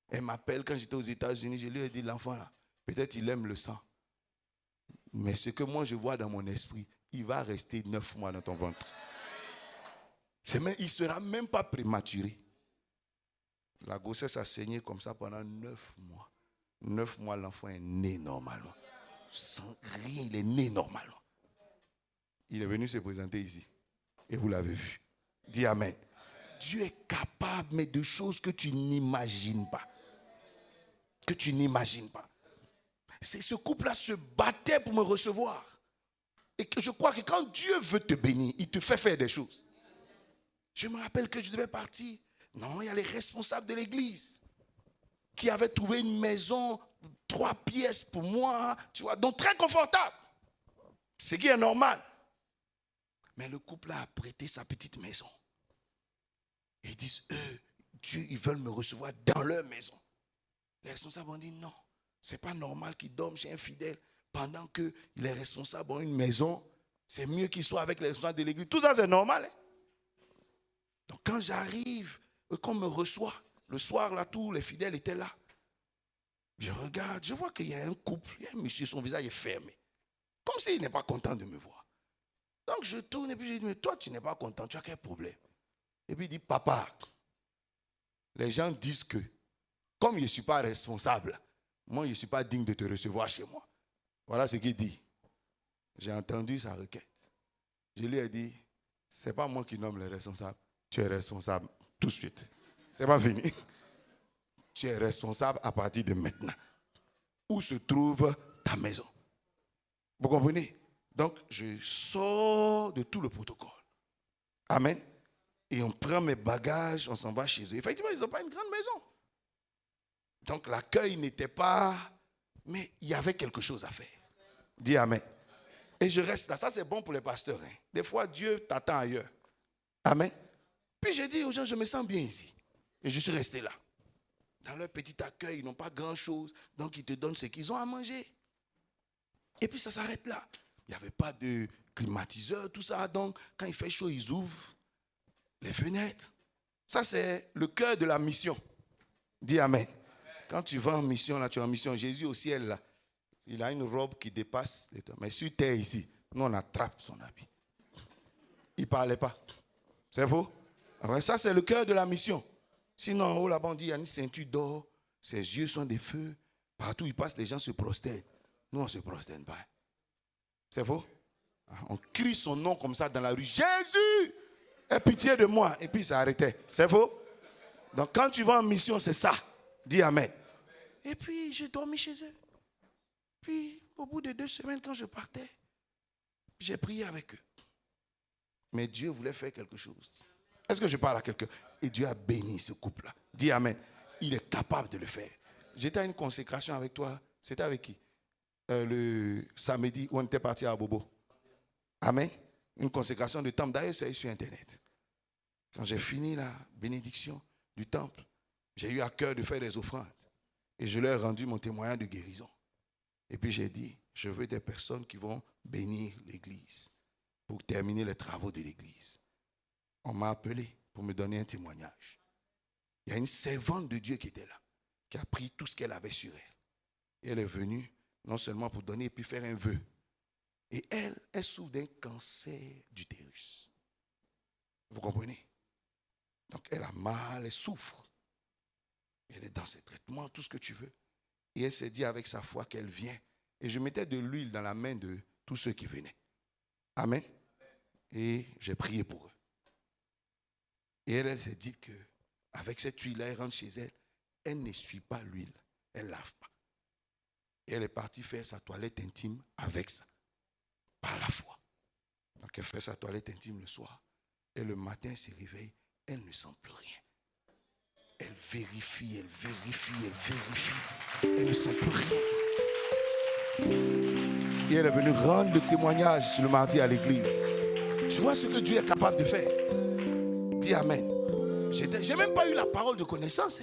Elle m'appelle quand j'étais aux États-Unis. Je lui ai dit l'enfant là, peut-être il aime le sang. Mais ce que moi je vois dans mon esprit, il va rester 9 mois dans ton ventre. Il ne sera même pas prématuré. La grossesse a saigné comme ça pendant 9 mois. 9 mois, l'enfant est né normalement. Sans rien, il est né normalement. Il est venu se présenter ici. Et vous l'avez vu. Dis Amen. Dieu est capable, mais de choses que tu n'imagines pas. Que tu n'imagines pas. Ce couple-là se battait pour me recevoir. Et que je crois que quand Dieu veut te bénir, il te fait faire des choses. Je me rappelle que je devais partir. Non, il y a les responsables de l'église qui avaient trouvé une maison, 3 pièces pour moi, tu vois, donc très confortable. Ce qui est normal. Mais le couple a prêté sa petite maison. Et ils disent, Dieu, ils veulent me recevoir dans leur maison. Les responsables ont dit, non, ce n'est pas normal qu'ils dorment chez un fidèle pendant que les responsables ont une maison. C'est mieux qu'ils soient avec les responsables de l'église. Tout ça, c'est normal. Hein? Donc quand j'arrive, qu'on me reçoit, le soir, là, tous les fidèles étaient là. Je regarde, je vois qu'il y a un couple, il y a un monsieur, son visage est fermé. Comme s'il n'est pas content de me voir. Donc je tourne et puis je dis, mais toi, tu n'es pas content, tu as quel problème? Et puis il dit, papa, les gens disent que, comme je ne suis pas responsable, moi, je ne suis pas digne de te recevoir chez moi. Voilà ce qu'il dit. J'ai entendu sa requête. Je lui ai dit, ce n'est pas moi qui nomme les responsables. Tu es responsable tout de suite. Ce n'est pas fini. Tu es responsable à partir de maintenant. Où se trouve ta maison? Vous comprenez? Donc, je sors de tout le protocole. Amen. Et on prend mes bagages, on s'en va chez eux. Effectivement, ils n'ont pas une grande maison. Donc, l'accueil n'était pas... Mais il y avait quelque chose à faire. Dis Amen. Et je reste là. Ça, c'est bon pour les pasteurs. Hein. Des fois, Dieu t'attend ailleurs. Amen. Puis j'ai dit aux gens, je me sens bien ici. Et je suis resté là. Dans leur petit accueil, ils n'ont pas grand-chose. Donc, ils te donnent ce qu'ils ont à manger. Et puis, ça s'arrête là. Il n'y avait pas de climatiseur, tout ça. Donc, quand il fait chaud, ils ouvrent les fenêtres. Ça, c'est le cœur de la mission. Dis Amen. Quand tu vas en mission, là, tu es en mission. Jésus au ciel, là, il a une robe qui dépasse les temps. Mais sur terre, ici, nous, on attrape son habit. Il ne parlait pas. C'est faux? Alors, ça, c'est le cœur de la mission. Sinon, en haut, là-bas, on dit, il y a une ceinture d'or. Ses yeux sont des feux. Partout où il passe, les gens se prosternent. Nous, on ne se prosterne pas. C'est faux? On crie son nom comme ça dans la rue. Jésus, aie pitié de moi. Et puis, ça arrêtait. C'est faux? Donc, quand tu vas en mission, c'est ça. Dis Amen. Et puis, j'ai dormi chez eux. Puis, au bout de 2 semaines, quand je partais, j'ai prié avec eux. Mais Dieu voulait faire quelque chose. Est-ce que je parle à quelqu'un? Et Dieu a béni ce couple-là. Dis Amen. Il est capable de le faire. J'étais à une consécration avec toi. C'était avec qui? Le samedi où on était parti à Bobo. Amen. Une consécration du temple. D'ailleurs, c'est sur Internet. Quand j'ai fini la bénédiction du temple, j'ai eu à cœur de faire des offrandes. Et je leur ai rendu mon témoignage de guérison. Et puis j'ai dit, je veux des personnes qui vont bénir l'église pour terminer les travaux de l'église. On m'a appelé pour me donner un témoignage. Il y a une servante de Dieu qui était là, qui a pris tout ce qu'elle avait sur elle. Et elle est venue non seulement pour donner et puis faire un vœu. Et elle souffre d'un cancer d'utérus. Vous comprenez? Donc elle a mal, elle souffre. Elle est dans ses traitements, tout ce que tu veux. Et elle s'est dit avec sa foi qu'elle vient. Et je mettais de l'huile dans la main de tous ceux qui venaient. Amen. Et j'ai prié pour eux. Et elle s'est dit qu'avec cette huile-là, elle rentre chez elle. Elle n'essuie pas l'huile. Elle ne lave pas. Et elle est partie faire sa toilette intime avec ça. Par la foi. Donc elle fait sa toilette intime le soir. Et le matin, elle se réveille. Elle ne sent plus rien. Elle vérifie, elle vérifie, elle vérifie. Elle ne sent plus rien. Et elle est venue rendre le témoignage le mardi à l'église. Tu vois ce que Dieu est capable de faire? Dis Amen. J'ai même pas eu la parole de connaissance.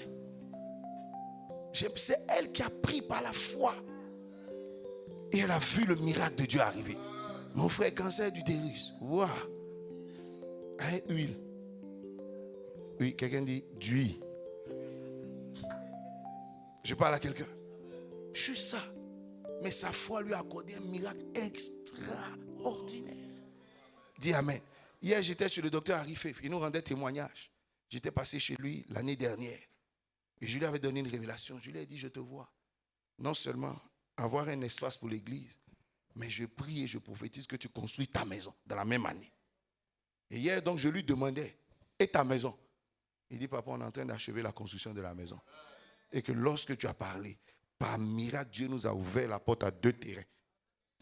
C'est elle qui a pris par la foi. Et elle a vu le miracle de Dieu arriver. Mon frère, cancer d'utérus. Waouh. Hein, huile. Oui, quelqu'un dit d'huile. Je parle à quelqu'un. Juste ça. Mais sa foi lui a accordé un miracle extraordinaire. Dis Amen. Hier, j'étais chez le docteur Arifef. Il nous rendait témoignage. J'étais passé chez lui l'année dernière. Et je lui avais donné une révélation. Je lui ai dit, je te vois. Non seulement avoir un espace pour l'église, mais je prie et je prophétise que tu construis ta maison dans la même année. Et hier, donc, je lui demandais, et ta maison? Il dit, papa, on est en train d'achever la construction de la maison. Et que lorsque tu as parlé, par miracle, Dieu nous a ouvert la porte à 2 terrains.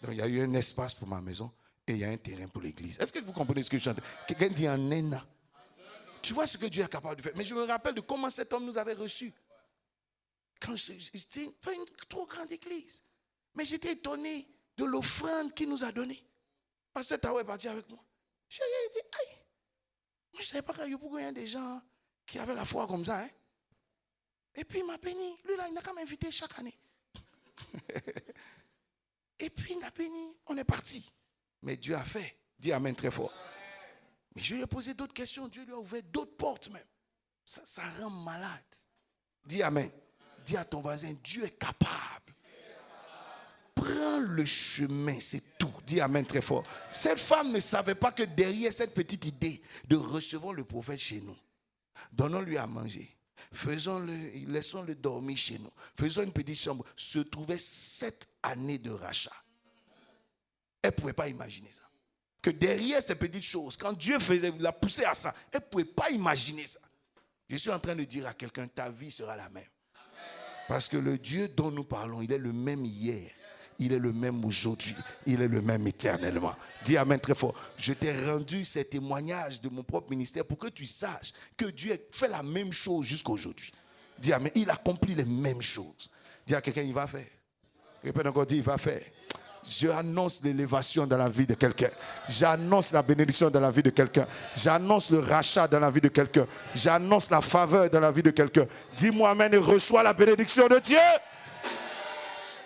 Donc, il y a eu un espace pour ma maison et il y a un terrain pour l'église. Est-ce que vous comprenez ce que je chante? Quelqu'un dit en un an. Tu vois ce que Dieu est capable de faire. Mais je me rappelle de comment cet homme nous avait reçus. C'était pas une trop grande église. Mais j'étais étonné de l'offrande qu'il nous a donnée. Pasteur Taoué est parti avec moi. J'ai dit, aïe. Moi, je ne savais pas qu'il y avait des gens qui avaient la foi comme ça. Hein? Et puis, il m'a béni. Lui, là, il n'a qu'à m'inviter chaque année. Et puis, il m'a béni. On est parti. Mais Dieu a fait. Dis Amen très fort. Mais je lui ai posé d'autres questions. Dieu lui a ouvert d'autres portes même. Ça rend malade. Dis Amen. Dis à ton voisin, Dieu est capable. Prends le chemin, c'est tout. Dis Amen très fort. Cette femme ne savait pas que derrière cette petite idée de recevoir le prophète chez nous, donnons-lui à manger. Laissons-le dormir chez nous. Faisons une petite chambre. Se trouvait 7 années de rachat. Elle ne pouvait pas imaginer ça. Que derrière ces petites choses, quand Dieu l'a poussé à ça, elle ne pouvait pas imaginer ça. Je suis en train de dire à quelqu'un, ta vie sera la même. Parce que le Dieu dont nous parlons, il est le même hier. Il est le même aujourd'hui. Il est le même éternellement. Dis Amen très fort. Je t'ai rendu ces témoignages de mon propre ministère pour que tu saches que Dieu fait la même chose jusqu'à aujourd'hui. Dis Amen. Il accomplit les mêmes choses. Dis à quelqu'un, il va faire. Répète encore, dis, il va faire. J'annonce l'élévation dans la vie de quelqu'un. J'annonce la bénédiction dans la vie de quelqu'un. J'annonce le rachat dans la vie de quelqu'un. J'annonce la faveur dans la vie de quelqu'un. Dis-moi amen et reçois la bénédiction de Dieu.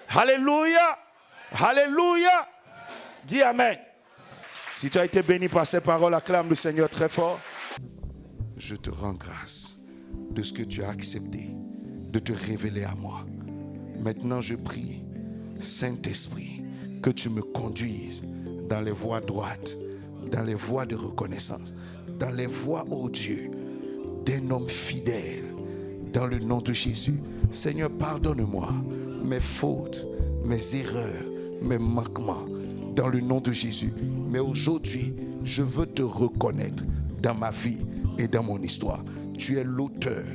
Alléluia. Alléluia. Dis amen. Si tu as été béni par ces paroles, acclame le Seigneur très fort. Je te rends grâce de ce que tu as accepté de te révéler à moi. Maintenant, je prie, Saint-Esprit, que tu me conduises dans les voies droites, dans les voies de reconnaissance, dans les voies, ô Dieu, d'un homme fidèle, dans le nom de Jésus. Seigneur, pardonne-moi mes fautes, mes erreurs, mes manquements, dans le nom de Jésus. Mais aujourd'hui, je veux te reconnaître dans ma vie et dans mon histoire. Tu es l'auteur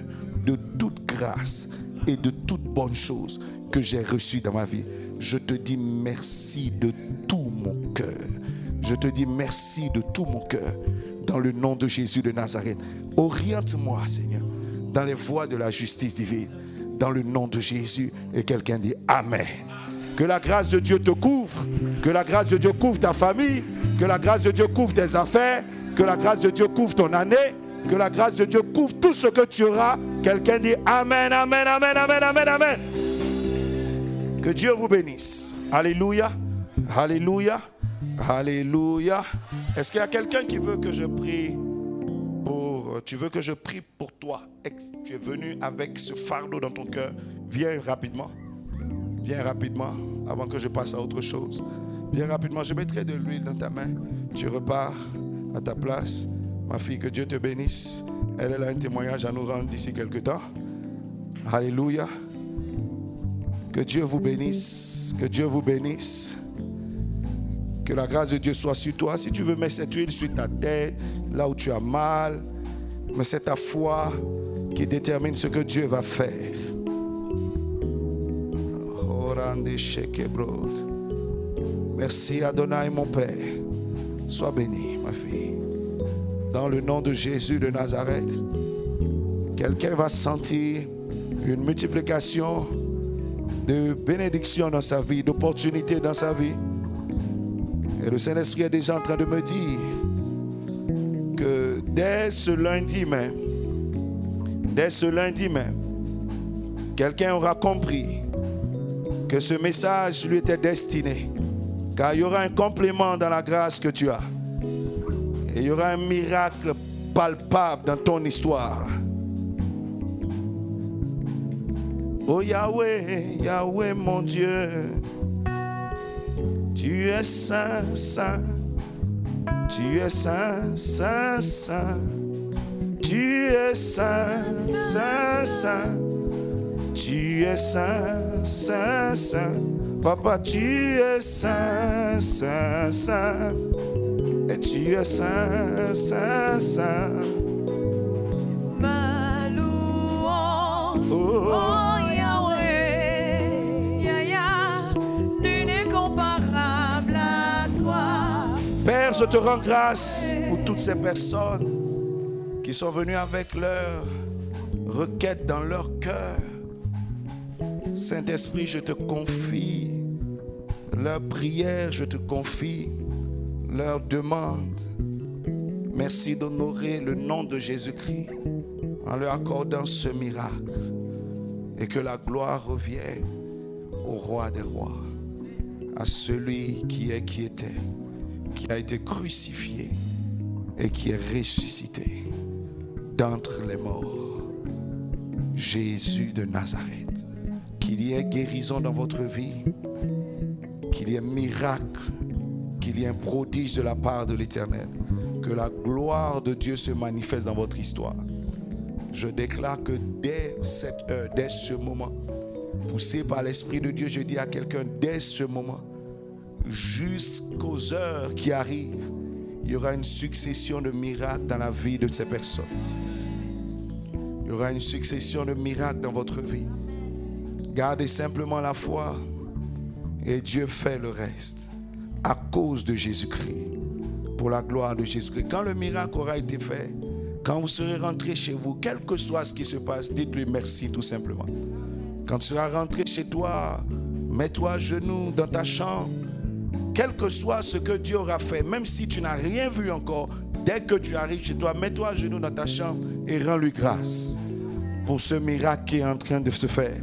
de toute grâce et de toute bonne chose que j'ai reçue dans ma vie. Je te dis merci de tout mon cœur. Je te dis merci de tout mon cœur. Dans le nom de Jésus de Nazareth. Oriente-moi, Seigneur, dans les voies de la justice divine. Dans le nom de Jésus. Et quelqu'un dit Amen. Que la grâce de Dieu te couvre. Que la grâce de Dieu couvre ta famille. Que la grâce de Dieu couvre tes affaires. Que la grâce de Dieu couvre ton année. Que la grâce de Dieu couvre tout ce que tu auras. Quelqu'un dit Amen, Amen, Amen, Amen, Amen, Amen. Que Dieu vous bénisse. Alléluia. Alléluia. Alléluia. Est-ce qu'il y a quelqu'un qui veut que je prie pour... Tu veux que je prie pour toi? Tu es venu avec ce fardeau dans ton cœur. Viens rapidement. Viens rapidement avant que je passe à autre chose. Viens rapidement. Je mettrai de l'huile dans ta main. Tu repars à ta place. Ma fille, que Dieu te bénisse. Elle a un témoignage à nous rendre d'ici quelque temps. Alléluia. Que Dieu vous bénisse. Que Dieu vous bénisse. Que la grâce de Dieu soit sur toi. Si tu veux mettre cette huile sur ta tête, là où tu as mal, mais c'est ta foi qui détermine ce que Dieu va faire. Merci Adonai, mon Père. Sois béni, ma fille. Dans le nom de Jésus de Nazareth, quelqu'un va sentir une multiplication de bénédictions dans sa vie, d'opportunités dans sa vie. Et le Saint-Esprit est déjà en train de me dire que dès ce lundi même, quelqu'un aura compris que ce message lui était destiné. Car il y aura un complément dans la grâce que tu as. Et il y aura un miracle palpable dans ton histoire. Oh Yahweh, Yahweh mon Dieu, tu es saint, saint. Tu es saint, saint, saint. Tu es saint, saint, saint. Tu es saint, saint, saint. Papa, tu es saint, saint, saint. Et tu es saint, saint, saint. Ma louange, oh Yahweh, nul n'est comparable à toi. Père, je te rends grâce pour toutes ces personnes qui sont venues avec leurs requêtes dans leur cœur. Saint-Esprit, je te confie leurs prières, je te confie leurs demandes. Merci d'honorer le nom de Jésus-Christ en leur accordant ce miracle. Et que la gloire revienne au roi des rois, à celui qui est, qui était, qui a été crucifié et qui est ressuscité d'entre les morts. Jésus de Nazareth. Qu'il y ait guérison dans votre vie, qu'il y ait miracle, qu'il y ait un prodige de la part de l'Éternel, que la gloire de Dieu se manifeste dans votre histoire. Je déclare que dès cette heure, dès ce moment, poussé par l'Esprit de Dieu, je dis à quelqu'un, dès ce moment, jusqu'aux heures qui arrivent, il y aura une succession de miracles dans la vie de ces personnes. Il y aura une succession de miracles dans votre vie. Gardez simplement la foi et Dieu fait le reste à cause de Jésus-Christ, pour la gloire de Jésus-Christ. Quand le miracle aura été fait, quand vous serez rentré chez vous, quel que soit ce qui se passe, dites-lui merci tout simplement. Quand tu seras rentré chez toi, mets-toi à genoux dans ta chambre quel que soit ce que Dieu aura fait, même si tu n'as rien vu encore, dès que tu arrives chez toi, mets-toi à genoux dans ta chambre et rends-lui grâce pour ce miracle qui est en train de se faire.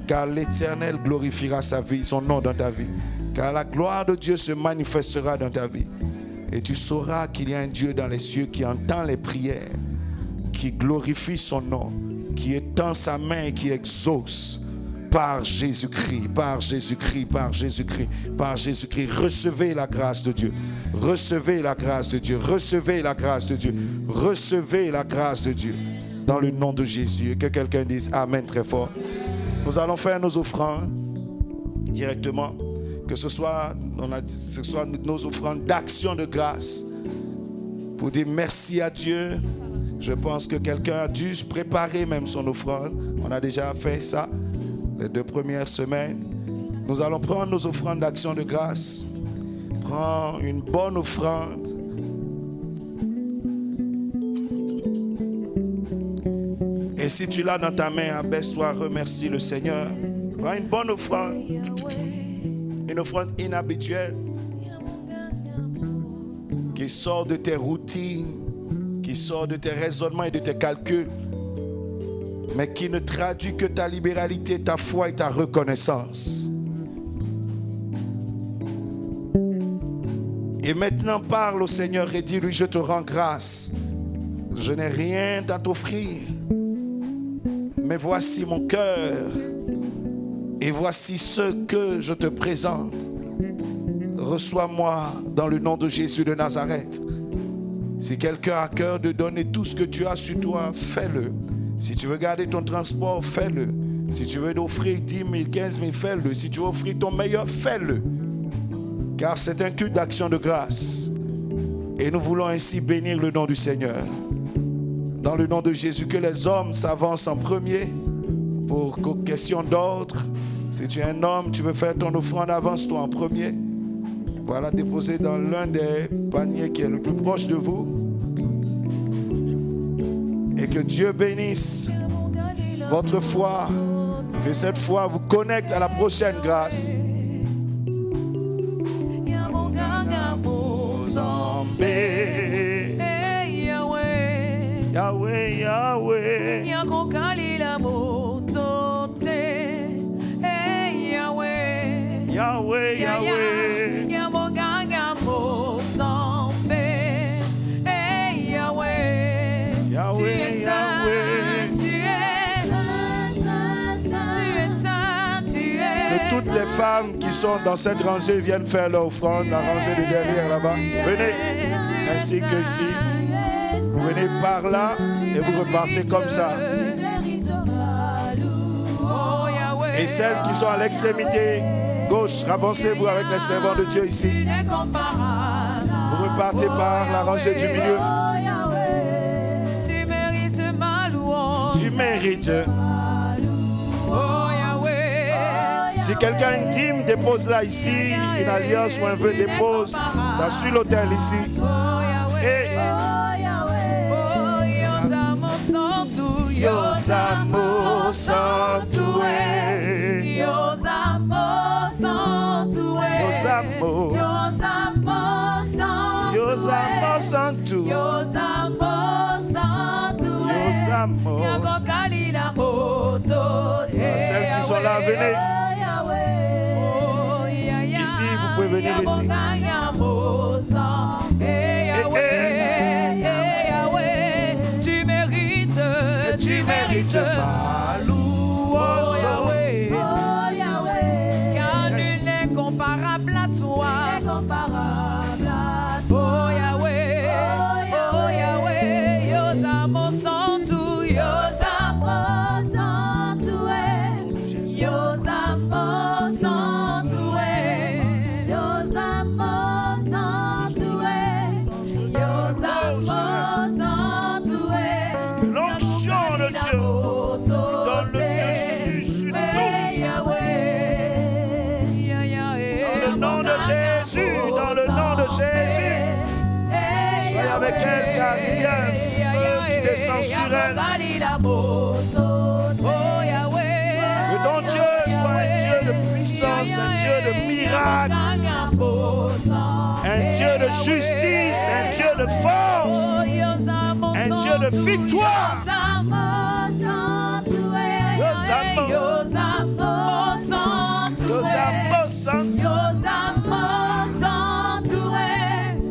Car l'Éternel glorifiera sa vie, son nom dans ta vie. Car la gloire de Dieu se manifestera dans ta vie. Et tu sauras qu'il y a un Dieu dans les cieux qui entend les prières, qui glorifie son nom, qui étend sa main et qui exauce. Par Jésus-Christ, par Jésus-Christ, par Jésus-Christ, par Jésus-Christ. Recevez la grâce de Dieu. Recevez la grâce de Dieu. Recevez la grâce de Dieu. Recevez la grâce de Dieu. Dans le nom de Jésus. Et que quelqu'un dise Amen très fort. Nous allons faire nos offrandes directement. Que ce soit nos offrandes d'action de grâce. Pour dire merci à Dieu. Je pense que quelqu'un a dû préparer même son offrande. On a déjà fait ça. Les 2 premières semaines, nous allons prendre nos offrandes d'action de grâce. Prends une bonne offrande. Et si tu l'as dans ta main, abaisse-toi, remercie le Seigneur. Prends une bonne offrande. Une offrande inhabituelle. Qui sort de tes routines, qui sort de tes raisonnements et de tes calculs. Mais qui ne traduit que ta libéralité, ta foi et ta reconnaissance. Et maintenant parle au Seigneur et dis-lui, je te rends grâce. Je n'ai rien à t'offrir. Mais voici mon cœur. Et voici ce que je te présente. Reçois-moi dans le nom de Jésus de Nazareth. Si quelqu'un a cœur de donner tout ce que tu as sur toi, fais-le. Si tu veux garder ton transport, fais-le. Si tu veux offrir 10 000, 15 000, fais-le. Si tu veux offrir ton meilleur, fais-le. Car c'est un culte d'action de grâce. Et nous voulons ainsi bénir le nom du Seigneur. Dans le nom de Jésus, que les hommes s'avancent en premier pour question d'ordre. Si tu es un homme, tu veux faire ton offrande, avance-toi en premier. Voilà, déposé dans l'un des paniers qui est le plus proche de vous. Et que Dieu bénisse votre foi, que cette foi vous connecte à la prochaine grâce. Yahweh, Yahweh, Yahweh, Yahweh. Toutes les femmes qui sont dans cette rangée viennent faire leur offrande, la rangée de derrière là-bas. Venez, ainsi que ici. Vous venez par là et vous repartez comme ça. Et celles qui sont à l'extrémité gauche, avancez-vous avec les servants de Dieu ici. Vous repartez par la rangée du milieu. Tu mérites. Si quelqu'un a une dîme, dépose là ici. Une alliance ou un vœu, dépose ça sur l'autel ici. Et Yosamo Santué, Yosamo Santué, Yosamo Santué, Yosamo. Celles qui sont là, venez. Ici, vous pouvez venir ici. Tu mérites ma louange. Car nul n'est comparable à toi. Oh Yahweh, oh Yahweh, Yosamo Santué, Yosamo Santué, Yosamo Santué, Yosamo Santué, Yosamo Santué. L'onction de Dieu donne le dessus sur tout. Dans le nom de Jésus, dans le nom de Jésus. Soyez avec elle car il y a un feu qui descend sur elle. Que ton Dieu soit un Dieu de puissance. puissance, un Dieu de miracles, un Dieu de justice, un Dieu de force, un Dieu de victoire.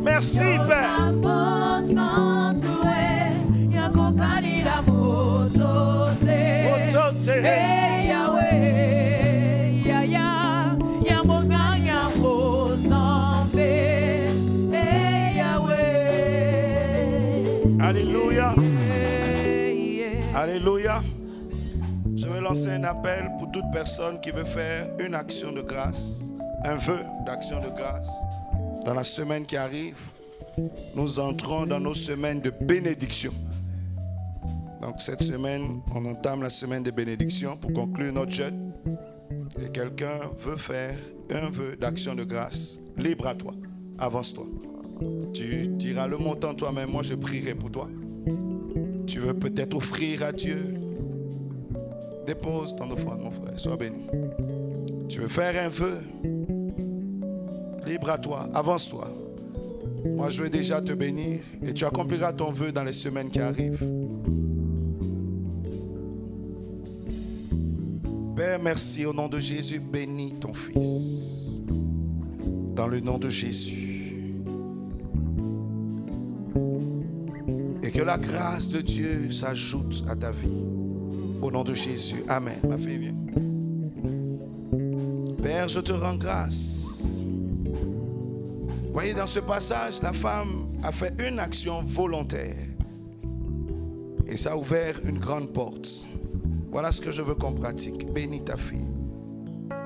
Merci, Père. Alléluia. Alléluia. Je vais lancer un appel pour toute personne qui veut faire une action de grâce, un vœu d'action de grâce. Dans la semaine qui arrive, nous entrons dans nos semaines de bénédiction. Donc cette semaine, on entame la semaine de bénédiction pour conclure notre jeûne. Et quelqu'un veut faire un vœu d'action de grâce, libre à toi. Avance-toi. Tu diras le montant toi-même, moi je prierai pour toi. Tu veux peut-être offrir à Dieu. Dépose ton offrande, mon frère, sois béni. Tu veux faire un vœu, libre à toi, avance-toi. Moi je veux déjà te bénir et tu accompliras ton vœu dans les semaines qui arrivent. Père, merci au nom de Jésus, bénis ton Fils. Dans le nom de Jésus. Et que la grâce de Dieu s'ajoute à ta vie. Au nom de Jésus. Amen. Ma fille, viens. Père, je te rends grâce. Voyez, dans ce passage, la femme a fait une action volontaire. Et ça a ouvert une grande porte. Voilà ce que je veux qu'on pratique. Bénis ta fille.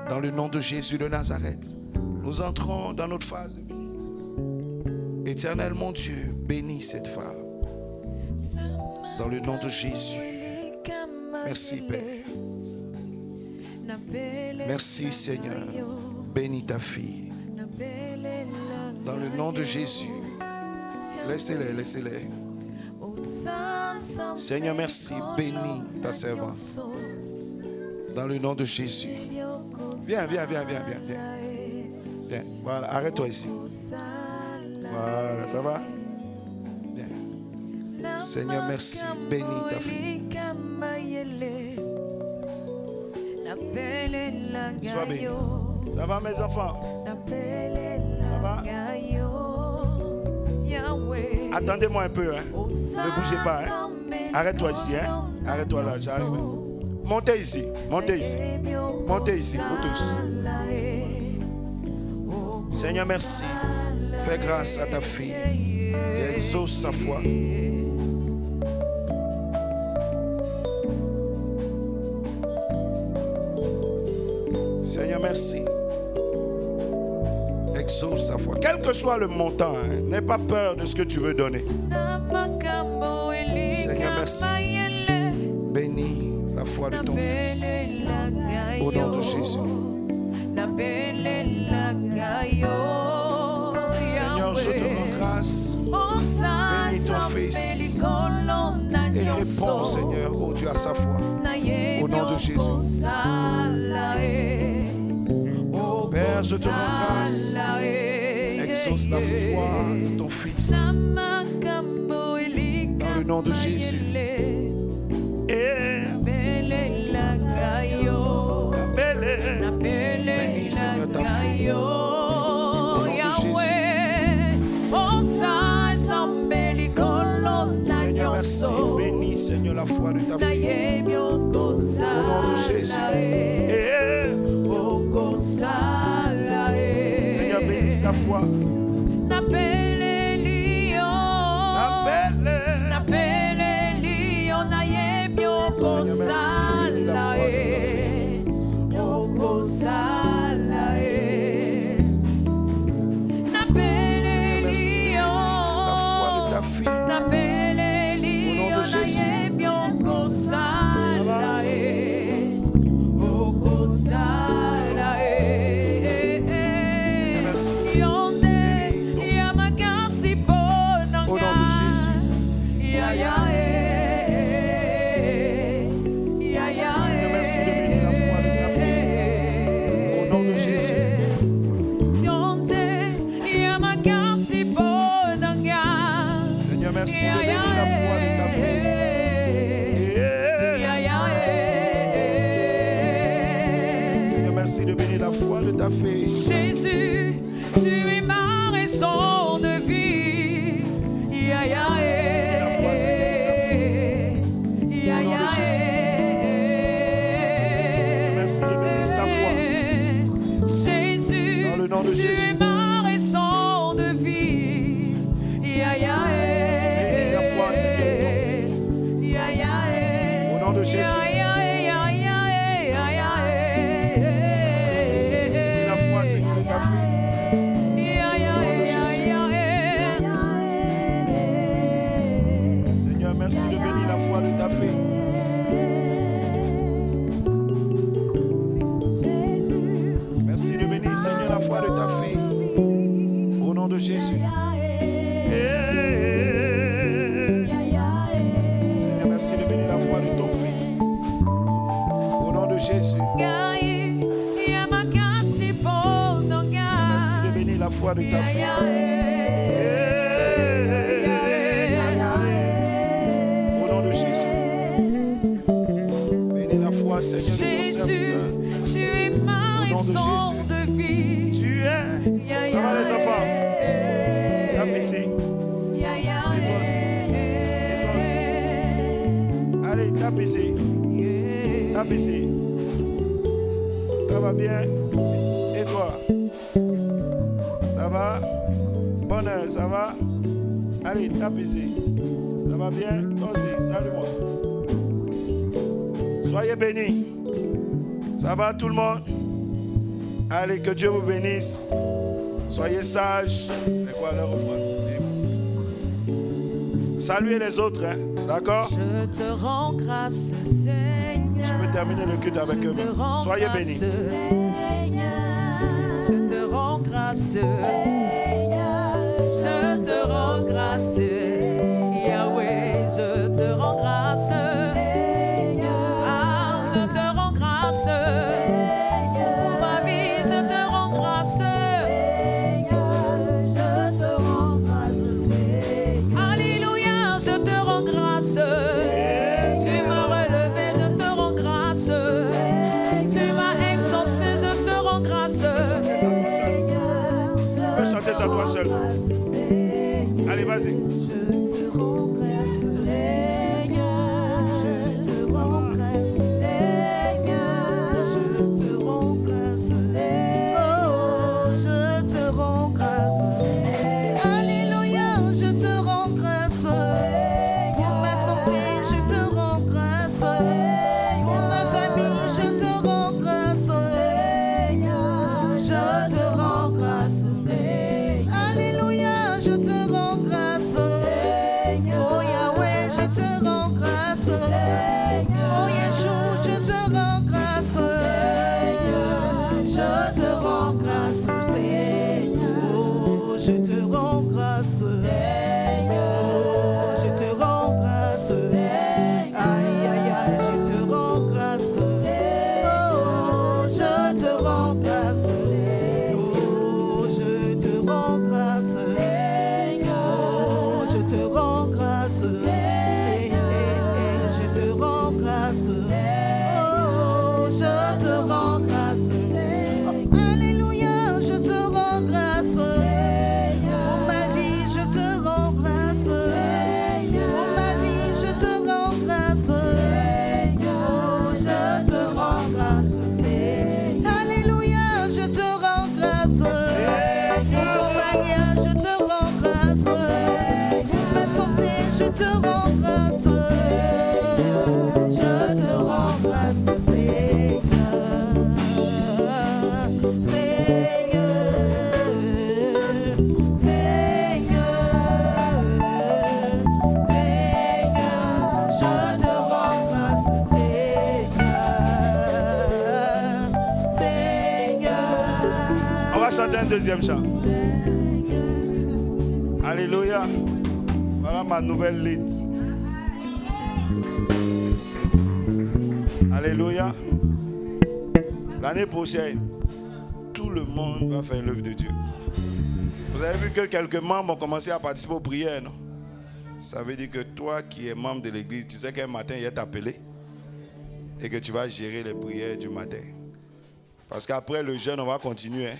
Dans le nom de Jésus de Nazareth, nous entrons dans notre phase de bénédiction. Éternel mon Dieu, bénis cette femme. Dans le nom de Jésus. Merci Père. Merci Seigneur. Bénis ta fille. Dans le nom de Jésus. Laissez-les, laissez-les. Seigneur, merci. Bénis ta servante. Dans le nom de Jésus. Viens, viens, viens, viens, viens, viens. Viens. Voilà, arrête-toi ici. Voilà, ça va? Viens. Seigneur, merci. Bénis ta fille. Sois béni. Ça va, mes enfants? Ça va? Attendez-moi un peu, hein. Ne bougez pas, hein. Arrête-toi ici, hein. Arrête-toi là, j'arrive. Montez ici, montez ici. Montez ici, vous tous. Seigneur, merci. Fais grâce à ta fille et exauce sa foi. Seigneur, merci. Exauce sa foi. Quel que soit le montant, hein, n'aie pas peur de ce que tu veux donner. Seigneur, merci. Bénis la foi de ton Fils. Au nom de Jésus. Seigneur, je te rends grâce. Bénis ton Fils. Et réponds, Seigneur, oh Dieu, à sa foi. Au nom de Jésus. Père, je te rends grâce. Exauce la foi de ton Fils. Dans le nom de Jésus. Bénis, Seigneur, ta fille. Au nom de Jésus. Seigneur, merci. Bénis, Seigneur, la foi de ta fille. Au nom de Jésus. Seigneur, bénis sa foi. Seigneur, merci. Bénis la foi de ta fille. Jésus. Merci de bénir la foi de ta fille. Au nom de Jésus. ta fille. Jésus, tu es ma raison de vie. Ya, ya, La foi, Seigneur, ya, ya, merci de bénir sa foi. Jésus, Dans le nom de tu Jésus. es ma raison de vie. Ya, ya, Bénis la foi, Seigneur, de ton fils. ya, ya, Au nom de Jésus. ya, ya, ya, ya, ya, ya, Bénis la foi, Seigneur, de ta fille. ya, ya, Au nom de Jésus. Seigneur, merci de bénir la foi de ta fille. Merci de bénir, Seigneur, la foi de ta fille. Au nom de Jésus. Seigneur, merci de bénir la foi de ton fils. Au nom de Jésus. Merci de bénir la foi de ta fille. Au nom de Jésus. Bénis la foi, Seigneur, de ton Jésus, serviteur. tu es ma Au nom de raison Jésus. de vie. Tu es. Ça va les enfants? Tape ici. Et toi aussi. Allez, tape ici. Tape ici. Ça va bien? Et toi? Ça va? Bonheur, ça va? Allez, tape ici. Ça va bien? Toi aussi, salut-moi. Soyez bénis. Ça va tout le monde? Allez, que Dieu vous bénisse. Soyez sages. C'est quoi leur offrande? Saluez les autres, hein? D'accord? Je te rends grâce, Seigneur. Je peux terminer le culte avec eux. Je te rends Soyez grâce, bénis. Je te rends grâce. Je te rends grâce. Yahweh, je te rends grâce. Ah, je te rends grâce. Pour ma vie, je te rends grâce. Alléluia, je te rends grâce. Tu m'as relevé, je te rends grâce. Tu m'as exaucé, je te rends grâce. Tu peux chanter ça toi seul. Allez, vas-y. Un deuxième chant. Alléluia. Voilà ma nouvelle lead. Alléluia. L'année prochaine, tout le monde va faire l'œuvre de Dieu. Vous avez vu que quelques membres ont commencé à participer aux prières, non? Ça veut dire que toi qui es membre de l'église, tu sais qu'un matin il est appelé et que tu vas gérer les prières du matin. Parce qu'après le jeûne, on va continuer. Hein.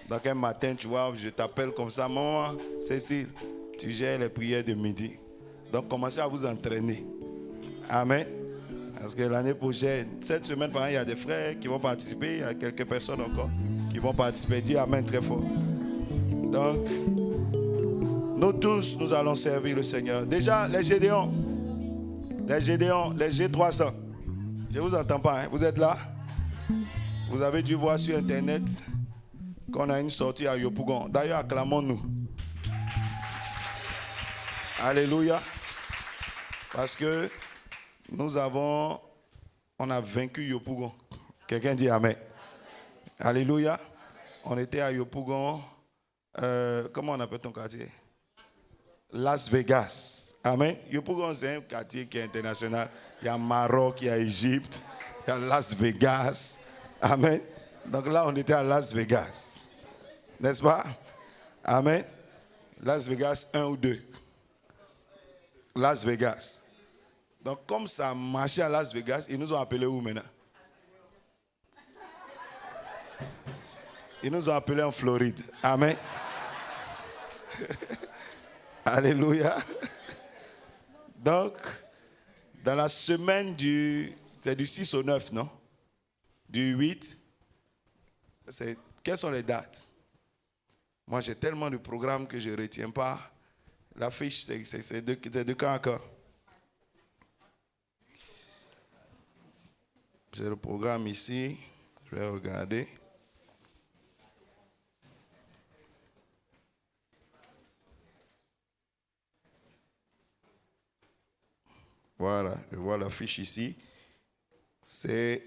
Donc un matin, tu vois, je t'appelle comme ça, maman, Cécile, tu gères les prières de midi. Donc commencez à vous entraîner. Amen. Parce que l'année prochaine, cette semaine, par exemple, il y a des frères qui vont participer, il y a quelques personnes encore qui vont participer. Dis Amen très fort. Donc, nous tous, nous allons servir le Seigneur. Déjà, les Gédéons, les G300. Je ne vous entends pas, hein? Vous êtes là? Vous avez dû voir sur Internet qu'on a une sortie à Yopougon. D'ailleurs, acclamons-nous. Alléluia. Parce que on a vaincu Yopougon. Quelqu'un dit Amen. Alléluia. On était à Yopougon. Comment on appelle ton quartier? Las Vegas. Amen. Yopougon, c'est un quartier qui est international. Il y a Maroc, il y a Égypte, il y a Las Vegas. Amen. Donc là, on était à Las Vegas. N'est-ce pas? Amen. Las Vegas 1 ou 2. Las Vegas. Donc comme ça a marché à Las Vegas, ils nous ont appelés où maintenant? Ils nous ont appelés en Floride. Amen. Alléluia. Donc, dans la semaine c'est du 6 au 9, non? Du 8. Quelles sont les dates? Moi, j'ai tellement de programmes que je ne retiens pas. L'affiche, c'est de quand à quand? J'ai le programme ici. Je vais regarder. Voilà, je vois l'affiche ici. C'est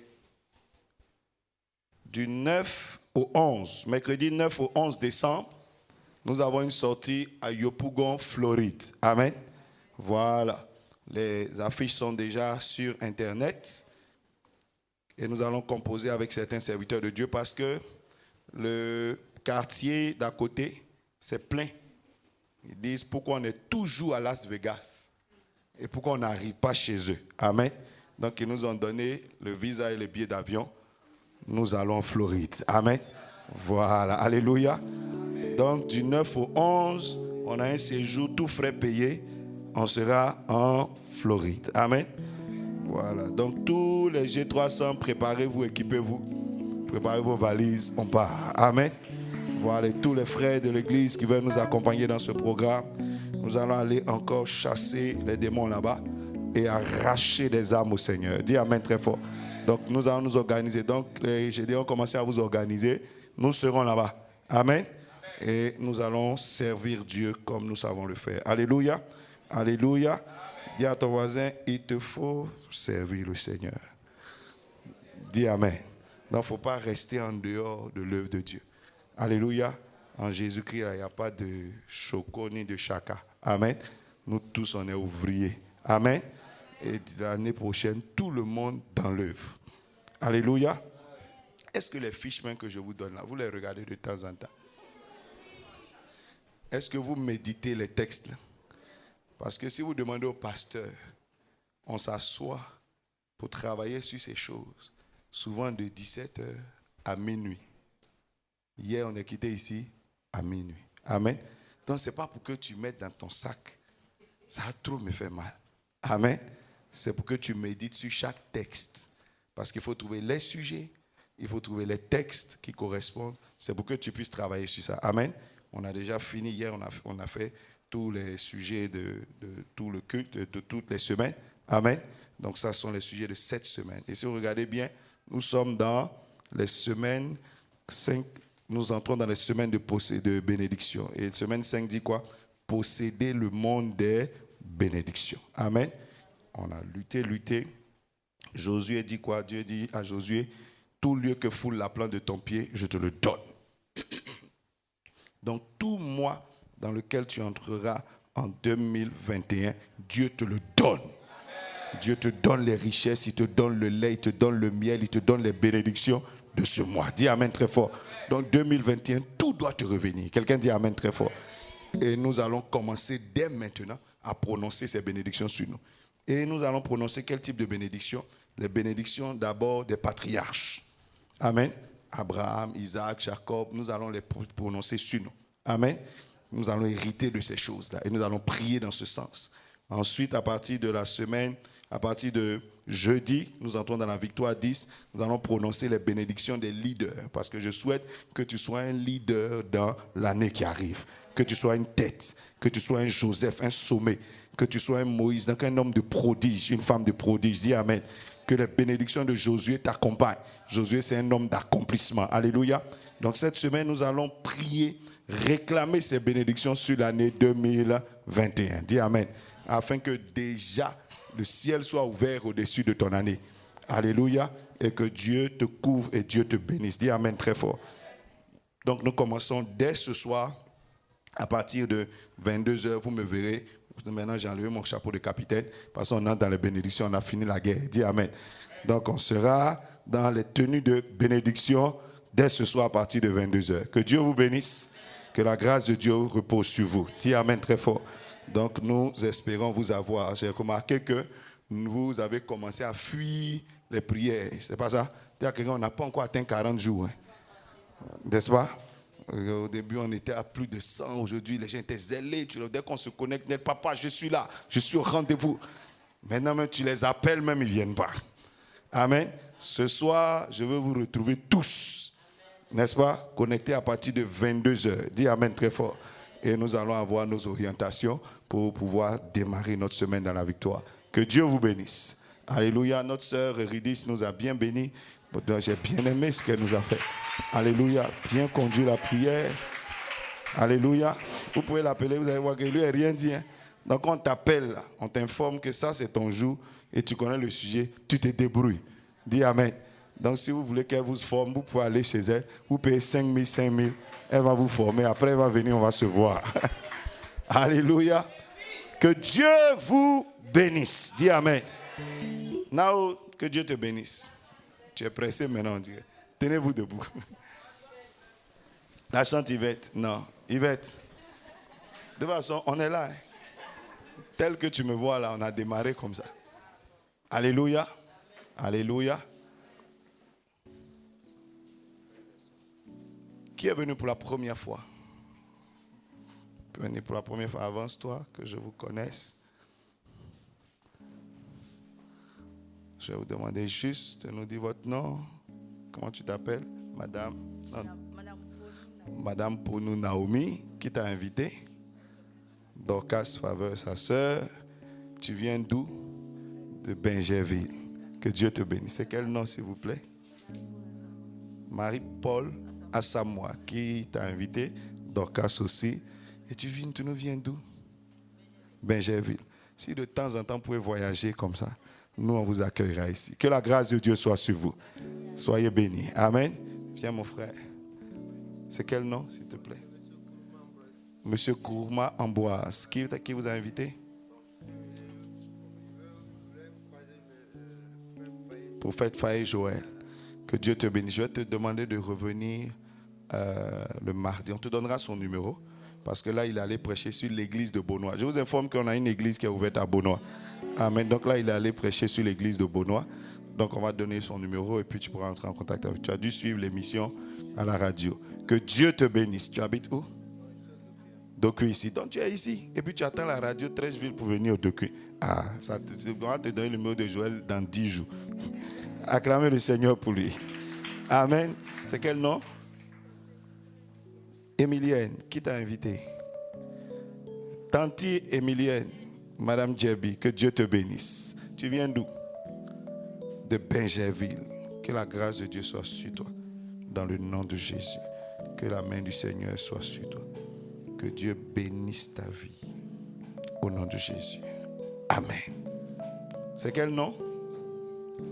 du 9 au 11, mercredi 9 au 11 décembre, nous avons une sortie à Yopougon, Floride. Amen. Voilà, les affiches sont déjà sur Internet et nous allons composer avec certains serviteurs de Dieu parce que le quartier d'à côté, c'est plein. Ils disent pourquoi on est toujours à Las Vegas et pourquoi on n'arrive pas chez eux. Amen. Donc ils nous ont donné le visa et les billets d'avion. Nous allons en Floride. Amen. Voilà. Alléluia. Donc, du 9 au 11, on a un séjour tout frais payé. On sera en Floride. Amen. Voilà. Donc, tous les G300, préparez-vous, équipez-vous. Préparez vos valises. On part. Amen. Voilà. Et tous les frères de l'église qui veulent nous accompagner dans ce programme, nous allons aller encore chasser les démons là-bas et arracher des âmes au Seigneur. Dis Amen très fort. Donc, nous allons nous organiser. Donc, les Gédéons ont commencé à vous organiser. Nous serons là-bas. Amen. Et nous allons servir Dieu comme nous savons le faire. Alléluia. Alléluia. Dis à ton voisin, il te faut servir le Seigneur. Dis Amen. Donc, il ne faut pas rester en dehors de l'œuvre de Dieu. Alléluia. En Jésus-Christ, il n'y a pas de choco ni de chaka. Amen. Nous tous, on est ouvriers. Amen. Et l'année prochaine, tout le monde dans l'œuvre. Alléluia. Est-ce que les fiches mains que je vous donne là, vous les regardez de temps en temps? Est-ce que vous méditez les textes là? Parce que si vous demandez au pasteur, on s'assoit pour travailler sur ces choses, souvent de 17h à minuit. Hier, on est quitté ici à minuit. Amen. Donc, ce n'est pas pour que tu mettes dans ton sac. Ça a trop me fait mal. Amen. C'est pour que tu médites sur chaque texte. Parce qu'il faut trouver les sujets, il faut trouver les textes qui correspondent. C'est pour que tu puisses travailler sur ça. Amen. On a déjà fini hier, on a fait tous les sujets de tout le culte, de toutes les semaines. Amen. Donc ça sont les sujets de cette semaine. Et si vous regardez bien, nous sommes dans les semaines 5, nous entrons dans les semaines de bénédiction. Et semaine 5 dit quoi? Posséder le monde des bénédictions. Amen. On a lutté. Josué dit quoi? Dieu dit à Josué, tout lieu que foule la plante de ton pied, je te le donne. Donc tout mois dans lequel tu entreras en 2021, Dieu te le donne. Dieu te donne les richesses, il te donne le lait, il te donne le miel, il te donne les bénédictions de ce mois. Dis Amen très fort. Donc 2021, tout doit te revenir. Quelqu'un dit Amen très fort. Et nous allons commencer dès maintenant à prononcer ces bénédictions sur nous. Et nous allons prononcer quel type de bénédiction? Les bénédictions d'abord des patriarches. Amen. Abraham, Isaac, Jacob, nous allons les prononcer sur nous. Amen. Nous allons hériter de ces choses-là et nous allons prier dans ce sens. Ensuite, à partir de la semaine, à partir de jeudi, nous entrons dans la victoire 10. Nous allons prononcer les bénédictions des leaders parce que je souhaite que tu sois un leader dans l'année qui arrive. Que tu sois une tête, que tu sois un Joseph, un sommet, que tu sois un Moïse, donc un homme de prodige, une femme de prodige. Dis Amen. Que les bénédictions de Josué t'accompagnent. Josué, c'est un homme d'accomplissement. Alléluia. Donc cette semaine, nous allons prier, réclamer ces bénédictions sur l'année 2021. Dis Amen. Afin que déjà le ciel soit ouvert au-dessus de ton année. Alléluia. Et que Dieu te couvre et Dieu te bénisse. Dis Amen très fort. Donc nous commençons dès ce soir. À partir de 22h, vous me verrez. Maintenant, j'ai enlevé mon chapeau de capitaine parce qu'on entre dans les bénédictions, on a fini la guerre. Dis Amen. Donc, on sera dans les tenues de bénédiction dès ce soir à partir de 22h. Que Dieu vous bénisse. Que la grâce de Dieu repose sur vous. Dis Amen très fort. Donc, nous espérons vous avoir. J'ai remarqué que vous avez commencé à fuir les prières. C'est pas ça? On n'a pas encore atteint 40 jours. Hein. N'est-ce pas? Au début, on était à plus de 100. Aujourd'hui, les gens étaient zélés. Dès qu'on se connecte, net, papa, je suis là. Je suis au rendez-vous. Maintenant, même tu les appelles, même ils ne viennent pas. Amen. Ce soir, je veux vous retrouver tous. N'est-ce pas? Connectés à partir de 22h. Dis Amen très fort. Et nous allons avoir nos orientations pour pouvoir démarrer notre semaine dans la victoire. Que Dieu vous bénisse. Alléluia. Notre sœur Eurydice nous a bien bénis. J'ai bien aimé ce qu'elle nous a fait. Alléluia. Bien conduit la prière. Alléluia. Vous pouvez l'appeler, vous allez voir que lui n'a rien dit. Hein? Donc on t'appelle, on t'informe que ça c'est ton jour et tu connais le sujet, tu te débrouilles. Dis Amen. Donc si vous voulez qu'elle vous forme, vous pouvez aller chez elle. Vous payez 5 000, elle va vous former. Après elle va venir, on va se voir. Alléluia. Que Dieu vous bénisse. Dis Amen. Now, que Dieu te bénisse. Tu es pressé maintenant, on dirait. Tenez-vous debout. La chante Yvette. Non, Yvette. De toute façon, on est là. Hein. Tel que tu me vois là, on a démarré comme ça. Alléluia. Alléluia. Qui est venu pour la première fois? Venez pour la première fois. Avance-toi, que je vous connaisse. Je vais vous demander juste de nous dire votre nom. Comment tu t'appelles, madame? Madame Ponou Naomi, qui t'a invité? Dorcas Faveur, sa sœur. Tu viens d'où? De Benjerville. Que Dieu te bénisse. C'est quel nom, s'il vous plaît? Marie-Paul Assamoah, qui t'a invité? Dorcas aussi. Et tu nous viens d'où? Benjerville. Si de temps en temps, vous pouvez voyager comme ça, nous, on vous accueillera ici. Que la grâce de Dieu soit sur vous. Soyez bénis. Amen. Viens, mon frère. C'est quel nom, s'il te plaît? Monsieur Kourma Ambroise. Qui vous a invité? Prophète Faye Joël. Que Dieu te bénisse. Je vais te demander de revenir le mardi. On te donnera son numéro. Parce que là, il est allé prêcher sur l'église de Beaunois. Je vous informe qu'on a une église qui est ouverte à Beaunois. Amen. Donc là, il est allé prêcher sur l'église de Beaunois. Donc on va donner son numéro et puis tu pourras entrer en contact avec lui. Tu as dû suivre l'émission à la radio. Que Dieu te bénisse. Tu habites où? Doku ici. Donc tu es ici. Et puis tu attends la radio 13 villes pour venir au Doku. Ah, on va te donner le numéro de Joël dans 10 jours. Acclamez le Seigneur pour lui. Amen. C'est quel nom? Émilienne. Qui t'a invité? Tanti Émilienne. Madame Djebi, que Dieu te bénisse. Tu viens d'où? De Benjerville. Que la grâce de Dieu soit sur toi. Dans le nom de Jésus. Que la main du Seigneur soit sur toi. Que Dieu bénisse ta vie. Au nom de Jésus. Amen. C'est quel nom?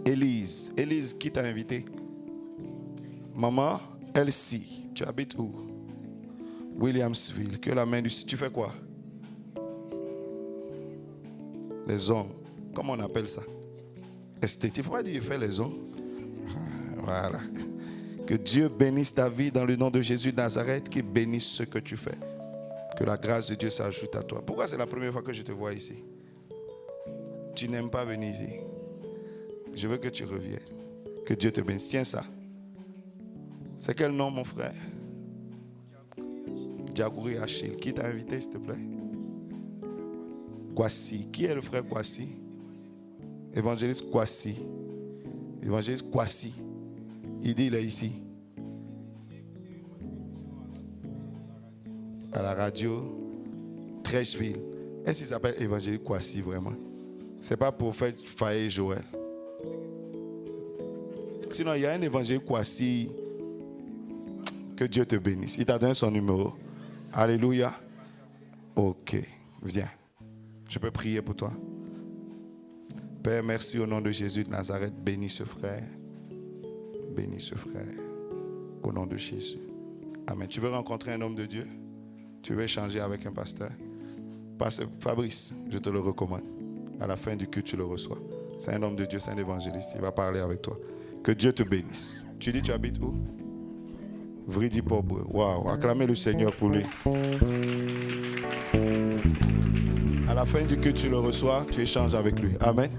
Élise. Élise, qui t'a invité? Maman Elsie. Tu habites où? Williamsville. Que la main du Seigneur. Tu fais quoi? Les ongles. Comment on appelle ça? Esthétique. Il ne faut pas dire qu'il fait les ongles. Voilà. Que Dieu bénisse ta vie dans le nom de Jésus de Nazareth, qu'il bénisse ce que tu fais. Que la grâce de Dieu s'ajoute à toi. Pourquoi c'est la première fois que je te vois ici? Tu n'aimes pas venir ici. Je veux que tu reviennes. Que Dieu te bénisse. Tiens ça. C'est quel nom, mon frère? Djagouri Achille. Qui t'a invité, s'il te plaît? Kwasi. Qui est le frère Kwasi? Évangéliste Kwasi. Évangéliste Kwasi. Il dit, il est ici. À la radio, Trècheville. Est-ce qu'il s'appelle Évangéliste Kwasi vraiment? C'est pas pour faire faillir Joël. Sinon, il y a un évangéliste Kwasi. Que Dieu te bénisse. Il t'a donné son numéro. Alléluia. Ok, viens. Je peux prier pour toi. Père, merci au nom de Jésus de Nazareth. Bénis ce frère. Bénis ce frère. Au nom de Jésus. Amen. Tu veux rencontrer un homme de Dieu? Tu veux échanger avec un pasteur? Pasteur Fabrice, je te le recommande. À la fin du culte, tu le reçois. C'est un homme de Dieu, c'est un évangéliste. Il va parler avec toi. Que Dieu te bénisse. Tu dis, tu habites où? Vridi Pobre. Waouh, acclamez le Seigneur pour lui. À la fin du culte, tu le reçois, tu échanges avec lui. Amen.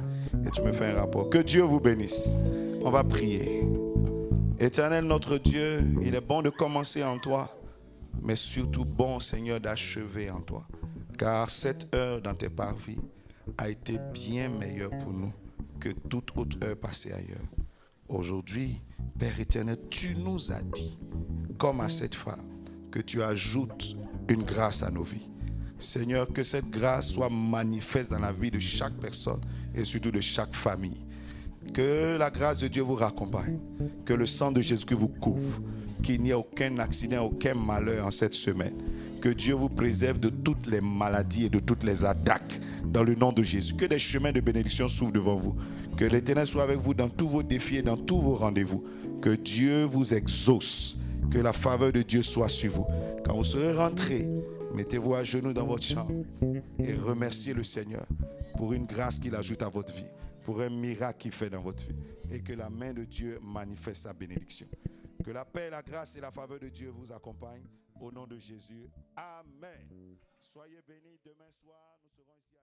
Et tu me fais un rapport. Que Dieu vous bénisse. On va prier. Éternel notre Dieu, il est bon de commencer en toi, mais surtout bon, Seigneur, d'achever en toi. Car cette heure dans tes parvis a été bien meilleure pour nous que toute autre heure passée ailleurs. Aujourd'hui, Père éternel, tu nous as dit, comme à cette femme, que tu ajoutes une grâce à nos vies. Seigneur, que cette grâce soit manifeste dans la vie de chaque personne et surtout de chaque famille. Que la grâce de Dieu vous raccompagne. Que le sang de Jésus vous couvre. Qu'il n'y ait aucun accident, aucun malheur en cette semaine. Que Dieu vous préserve de toutes les maladies et de toutes les attaques dans le nom de Jésus. Que des chemins de bénédiction s'ouvrent devant vous. Que l'Éternel soit avec vous dans tous vos défis et dans tous vos rendez-vous. Que Dieu vous exauce. Que la faveur de Dieu soit sur vous. Quand vous serez rentrés, mettez-vous à genoux dans votre chambre et remerciez le Seigneur pour une grâce qu'il ajoute à votre vie, pour un miracle qu'il fait dans votre vie, et que la main de Dieu manifeste sa bénédiction. Que la paix, la grâce et la faveur de Dieu vous accompagnent au nom de Jésus. Amen. Soyez bénis. Demain soir, nous serons ici.